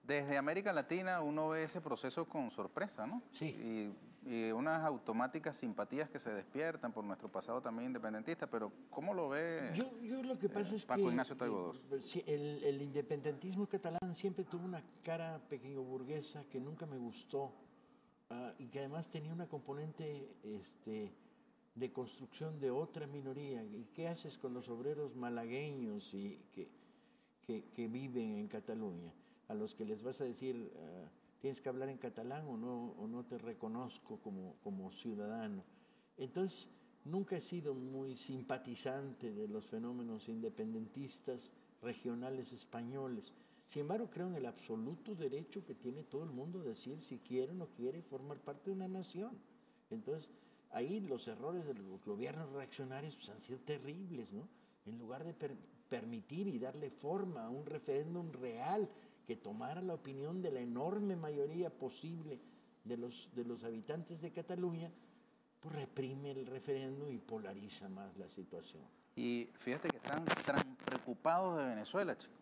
[SPEAKER 2] Desde América Latina uno ve ese proceso con sorpresa, ¿no?
[SPEAKER 4] Sí.
[SPEAKER 2] Y unas automáticas simpatías que se despiertan por nuestro pasado también independentista, pero ¿cómo lo ve
[SPEAKER 4] yo lo que pasa es
[SPEAKER 2] Paco
[SPEAKER 4] que
[SPEAKER 2] Ignacio Taibo II?
[SPEAKER 4] El independentismo catalán siempre tuvo una cara pequeño burguesa que nunca me gustó, y que además tenía una componente de construcción de otra minoría. ¿Y qué haces con los obreros malagueños que viven en Cataluña? A los que les vas a decir, tienes que hablar en catalán o no te reconozco como ciudadano. Entonces, nunca he sido muy simpatizante de los fenómenos independentistas regionales españoles. Sin embargo, creo en el absoluto derecho que tiene todo el mundo a decir si quiere o no quiere formar parte de una nación. Entonces, ahí los errores de los gobiernos reaccionarios pues, han sido terribles, ¿no? En lugar de permitir y darle forma a un referéndum real que tomara la opinión de la enorme mayoría posible de los habitantes de Cataluña, pues reprime el referéndum y polariza más la situación.
[SPEAKER 2] Y fíjate que están tan preocupados de Venezuela, chicos.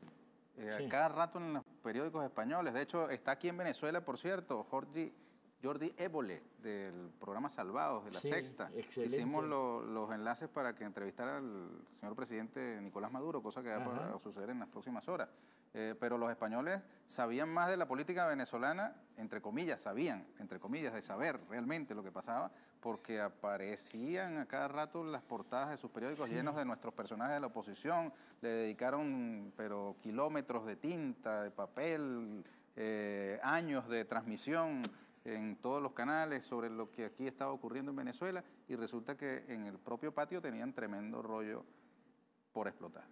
[SPEAKER 4] Sí.
[SPEAKER 2] Cada rato en los periódicos españoles. De hecho, está aquí en Venezuela, por cierto, Jordi Évole, del programa Salvados, de La
[SPEAKER 4] Sí,
[SPEAKER 2] Sexta.
[SPEAKER 4] excelente.
[SPEAKER 2] Hicimos los enlaces para que entrevistara al señor presidente Nicolás Maduro, cosa que va a suceder en las próximas horas. Pero los españoles sabían más de la política venezolana, entre comillas, sabían, entre comillas, de saber realmente lo que pasaba, porque aparecían a cada rato las portadas de sus periódicos llenos de nuestros personajes de la oposición. Le dedicaron, pero kilómetros de tinta, de papel, años de transmisión en todos los canales sobre lo que aquí estaba ocurriendo en Venezuela, y resulta que en el propio patio tenían tremendo rollo por explotar.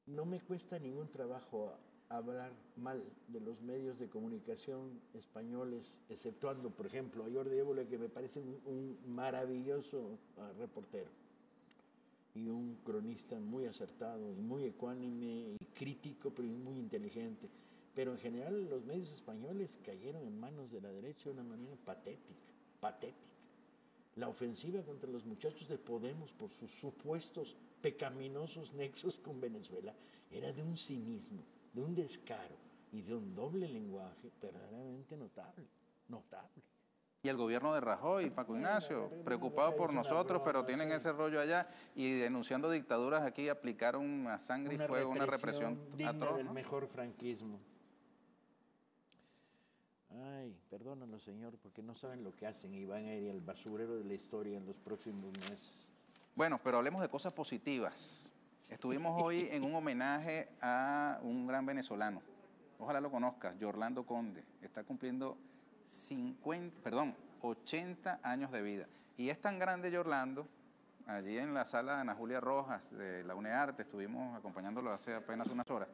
[SPEAKER 4] No me cuesta ningún trabajo hablar mal de los medios de comunicación españoles, exceptuando, por ejemplo, a Jordi Évole, que me parece un maravilloso reportero y un cronista muy acertado y muy ecuánime y crítico, pero muy inteligente. Pero en general los medios españoles cayeron en manos de la derecha de una manera patética. La ofensiva contra los muchachos de Podemos por sus supuestos pecaminosos nexos con Venezuela era de un cinismo, de un descaro y de un doble lenguaje verdaderamente notable.
[SPEAKER 2] Y el gobierno de Rajoy, Paco Ignacio, preocupado por nosotros, pero tienen ese rollo allá, y denunciando dictaduras aquí, aplicaron a sangre y fuego una represión
[SPEAKER 4] digna
[SPEAKER 2] atroz,
[SPEAKER 4] del
[SPEAKER 2] ¿no?
[SPEAKER 4] mejor franquismo. Ay, perdónalo, señor, porque no saben lo que hacen y van a ir al basurero de la historia en los próximos meses.
[SPEAKER 2] Bueno, pero hablemos de cosas positivas. Estuvimos hoy en un homenaje a un gran venezolano. Ojalá lo conozcas, Yorlando Conde. Está cumpliendo 80 años de vida. Y es tan grande Yorlando, allí en la sala de Ana Julia Rojas de la UNEARTE, estuvimos acompañándolo hace apenas unas horas.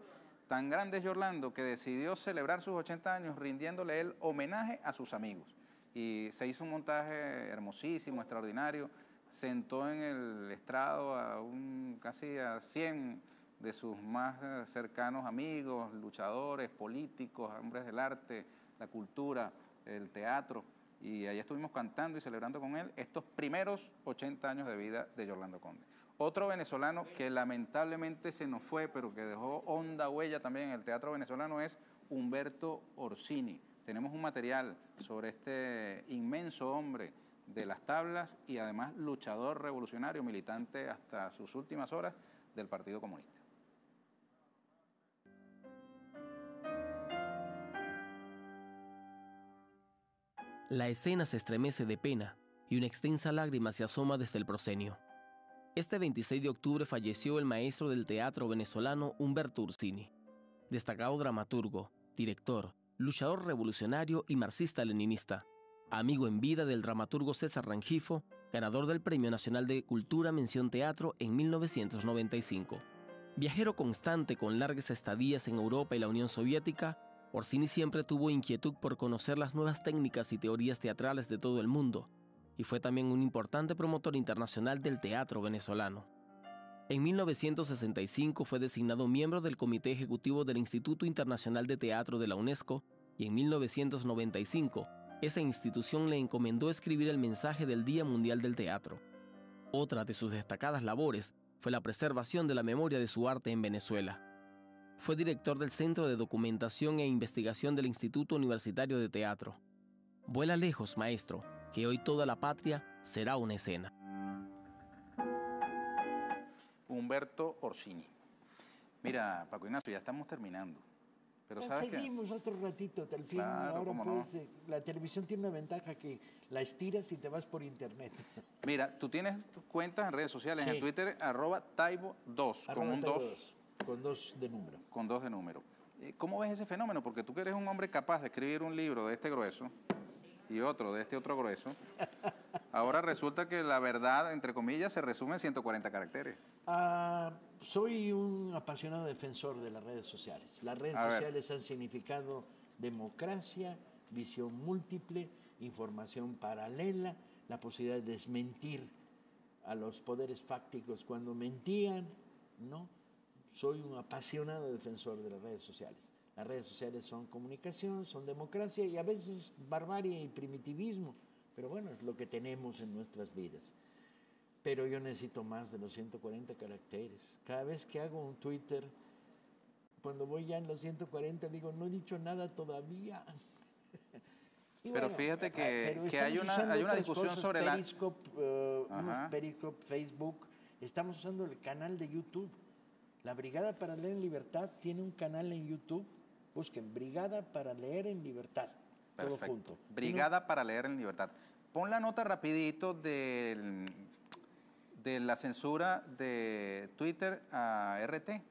[SPEAKER 2] Tan grande es Yorlando que decidió celebrar sus 80 años rindiéndole el homenaje a sus amigos. Y se hizo un montaje hermosísimo, extraordinario. Sentó en el estrado casi a 100 de sus más cercanos amigos, luchadores, políticos, hombres del arte, la cultura, el teatro. Y ahí estuvimos cantando y celebrando con él estos primeros 80 años de vida de Yorlando Conde. Otro venezolano que lamentablemente se nos fue, pero que dejó honda huella también en el teatro venezolano, es Humberto Orsini. Tenemos un material sobre este inmenso hombre de las tablas y además luchador revolucionario, militante hasta sus últimas horas del Partido Comunista.
[SPEAKER 7] La escena se estremece de pena y una extensa lágrima se asoma desde el proscenio. Este 26 de octubre falleció el maestro del teatro venezolano Humberto Orsini, destacado dramaturgo, director, luchador revolucionario y marxista-leninista, amigo en vida del dramaturgo César Rengifo, ganador del Premio Nacional de Cultura Mención Teatro en 1995. Viajero constante con largas estadías en Europa y la Unión Soviética, Orsini siempre tuvo inquietud por conocer las nuevas técnicas y teorías teatrales de todo el mundo, y fue también un importante promotor internacional del teatro venezolano. En 1965 fue designado miembro del Comité Ejecutivo del Instituto Internacional de Teatro de la UNESCO, y en 1995 esa institución le encomendó escribir el mensaje del Día Mundial del Teatro. Otra de sus destacadas labores fue la preservación de la memoria de su arte en Venezuela. Fue director del Centro de Documentación e Investigación del Instituto Universitario de Teatro. Vuela lejos, maestro, que hoy toda la patria será una escena.
[SPEAKER 2] Humberto Orsini. Mira, Paco Ignacio, ya estamos terminando, Pero ¿sabes qué?
[SPEAKER 4] Seguimos otro ratito hasta el fin.
[SPEAKER 2] Claro,
[SPEAKER 4] Ahora
[SPEAKER 2] cómo
[SPEAKER 4] pues,
[SPEAKER 2] no.
[SPEAKER 4] la televisión tiene una ventaja que la estiras y te vas por internet.
[SPEAKER 2] Mira, tú tienes cuentas en redes sociales,
[SPEAKER 4] Sí.
[SPEAKER 2] en Twitter, @Taibo2, con
[SPEAKER 4] Arroba
[SPEAKER 2] un
[SPEAKER 4] Taibo
[SPEAKER 2] 2,
[SPEAKER 4] con 2 de número.
[SPEAKER 2] con 2 de número. ¿Cómo ves ese fenómeno? Porque tú que eres un hombre capaz de escribir un libro de este grueso y otro de este otro grueso, ahora resulta que la verdad, entre comillas, se resume en 140 caracteres.
[SPEAKER 4] Soy un apasionado defensor de las redes sociales. Las redes
[SPEAKER 2] A ver.
[SPEAKER 4] sociales han significado democracia, visión múltiple, información paralela, la posibilidad de desmentir a los poderes fácticos cuando mentían, ¿no? Soy un apasionado defensor de las redes sociales. Las redes sociales son comunicación, son democracia y a veces barbarie y primitivismo, pero bueno, es lo que tenemos en nuestras vidas. Pero yo necesito más de los 140 caracteres. Cada vez que hago un Twitter, cuando voy ya en los 140, digo, no he dicho nada todavía. Y
[SPEAKER 2] Pero
[SPEAKER 4] bueno,
[SPEAKER 2] fíjate
[SPEAKER 4] pero
[SPEAKER 2] que hay
[SPEAKER 4] estamos
[SPEAKER 2] una
[SPEAKER 4] usando otras
[SPEAKER 2] discusión
[SPEAKER 4] cosas,
[SPEAKER 2] sobre la...
[SPEAKER 4] Periscope, Facebook. Estamos usando el canal de YouTube. La Brigada para Leer en Libertad tiene un canal en YouTube. Busquen Brigada para Leer en Libertad. Todo
[SPEAKER 2] Perfecto.
[SPEAKER 4] junto.
[SPEAKER 2] Brigada para Leer en Libertad. Pon la nota rapidito de la censura de Twitter a RT,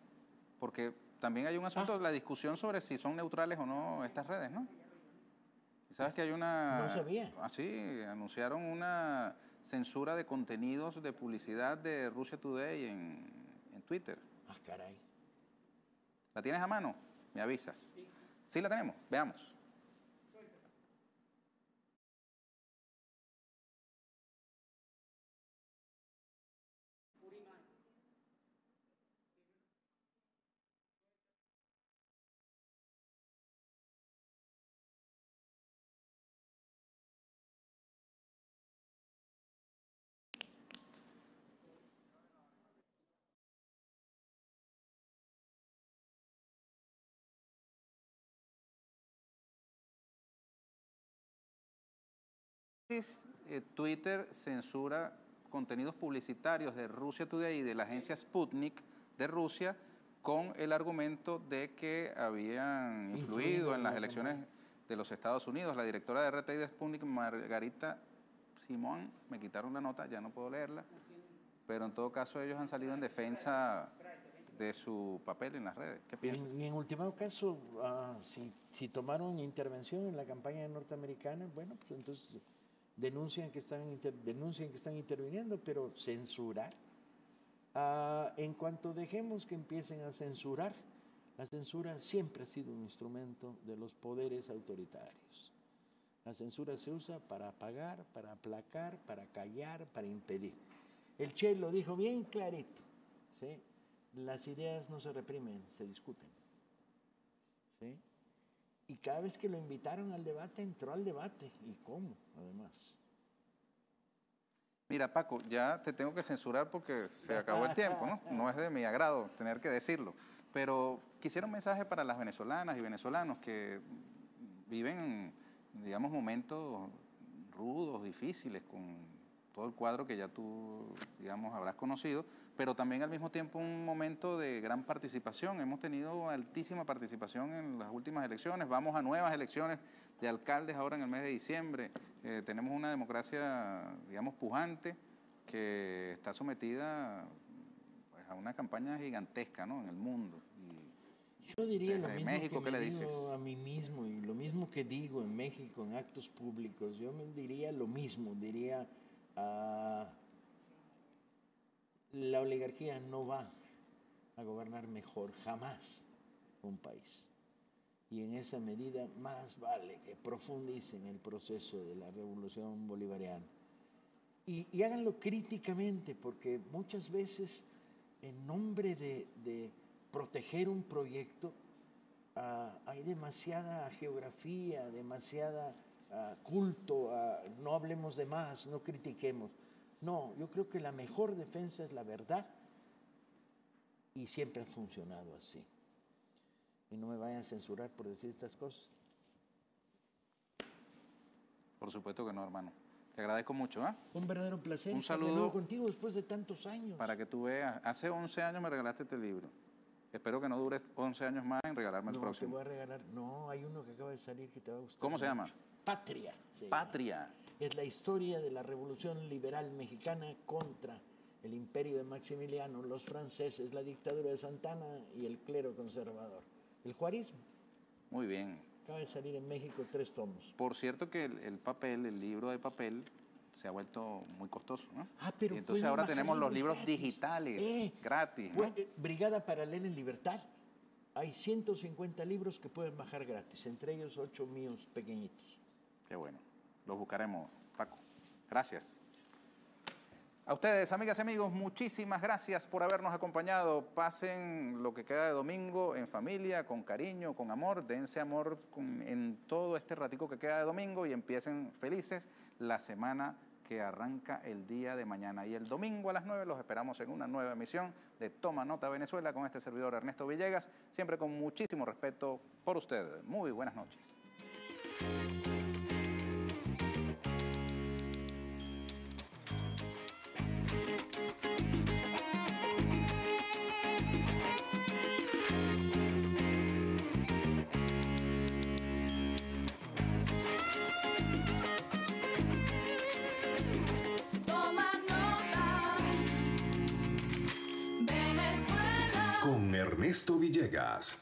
[SPEAKER 2] porque también hay un asunto, la discusión sobre si son neutrales o no estas redes, ¿no? Y sabes que hay una...
[SPEAKER 4] No sabía.
[SPEAKER 2] Sí, anunciaron una censura de contenidos de publicidad de Russia Today en Twitter.
[SPEAKER 4] Ah, caray.
[SPEAKER 2] ¿La tienes a mano? Me avisas. Sí, la tenemos. Veamos. Twitter censura contenidos publicitarios de Russia Today y de la agencia Sputnik de Rusia con el argumento de que habían influido en las elecciones de los Estados Unidos. La directora de RT y de Sputnik, Margarita Simón, me quitaron la nota, ya no puedo leerla, pero en todo caso ellos han salido en defensa de su papel en las redes. ¿Qué piensas?
[SPEAKER 4] Y en último caso, si tomaron intervención en la campaña norteamericana, bueno, pues entonces denuncian que están interviniendo, pero censurar. En cuanto dejemos que empiecen a censurar, la censura siempre ha sido un instrumento de los poderes autoritarios. La censura se usa para apagar, para aplacar, para callar, para impedir. El Che lo dijo bien clarito, ¿sí? Las ideas no se reprimen, se discuten, ¿sí? Y cada vez que lo invitaron al debate, entró al debate. ¿Y cómo, además?
[SPEAKER 2] Mira, Paco, ya te tengo que censurar porque se acabó el tiempo, ¿no? No es de mi agrado tener que decirlo. Pero quisiera un mensaje para las venezolanas y venezolanos que viven, digamos, momentos rudos, difíciles, con todo el cuadro que ya tú, digamos, habrás conocido, pero también al mismo tiempo un momento de gran participación. Hemos tenido altísima participación en las últimas elecciones, vamos a nuevas elecciones de alcaldes ahora en el mes de diciembre. Tenemos una democracia, digamos, pujante, que está sometida pues, a una campaña gigantesca, ¿no?, en el mundo.
[SPEAKER 4] Yo diría lo mismo
[SPEAKER 2] México,
[SPEAKER 4] que
[SPEAKER 2] ¿qué
[SPEAKER 4] me
[SPEAKER 2] le dices?
[SPEAKER 4] digo a mí mismo y lo mismo que digo en México en actos públicos. Yo me diría lo mismo, diría la oligarquía no va a gobernar mejor jamás un país. Y en esa medida más vale que profundicen el proceso de la revolución bolivariana. Y háganlo críticamente, porque muchas veces en nombre de proteger un proyecto hay demasiada geografía, demasiada culto, no hablemos de más, no critiquemos. No, yo creo que la mejor defensa es la verdad y siempre ha funcionado así. Y no me vayan a censurar por decir estas cosas.
[SPEAKER 2] Por supuesto que no, hermano. Te agradezco mucho, ¿eh?
[SPEAKER 4] Un verdadero placer
[SPEAKER 2] Un
[SPEAKER 4] estar de
[SPEAKER 2] saludo
[SPEAKER 4] nuevo contigo después de tantos años.
[SPEAKER 2] para que tú veas. Hace 11 años me regalaste este libro. Espero que no dure 11 años más en regalarme el próximo.
[SPEAKER 4] Te voy a regalar. No, hay uno que acaba de salir que te va a gustar.
[SPEAKER 2] ¿Cómo se llama?
[SPEAKER 4] Patria.
[SPEAKER 2] Patria.
[SPEAKER 4] Es la historia de la Revolución Liberal Mexicana contra el imperio de Maximiliano, los franceses, la dictadura de Santa Anna y el clero conservador. El juarismo.
[SPEAKER 2] Muy bien.
[SPEAKER 4] Acaba de salir en México 3 tomos.
[SPEAKER 2] Por cierto que el libro de papel se ha vuelto muy costoso, ¿no?
[SPEAKER 4] Pero
[SPEAKER 2] y entonces ahora tenemos los libros
[SPEAKER 4] gratis.
[SPEAKER 2] digitales, gratis, ¿no?
[SPEAKER 4] Brigada para Leer en Libertad. Hay 150 libros que pueden bajar gratis, entre ellos 8 míos pequeñitos.
[SPEAKER 2] Qué bueno. Los buscaremos, Paco. Gracias. A ustedes, amigas y amigos, muchísimas gracias por habernos acompañado. Pasen lo que queda de domingo en familia, con cariño, con amor. Dense amor en todo este ratico que queda de domingo y empiecen felices la semana que arranca el día de mañana. Y el domingo a las 9 los esperamos en una nueva emisión de Toma Nota Venezuela con este servidor Ernesto Villegas, siempre con muchísimo respeto por ustedes. Muy buenas noches.
[SPEAKER 8] Ernesto Villegas.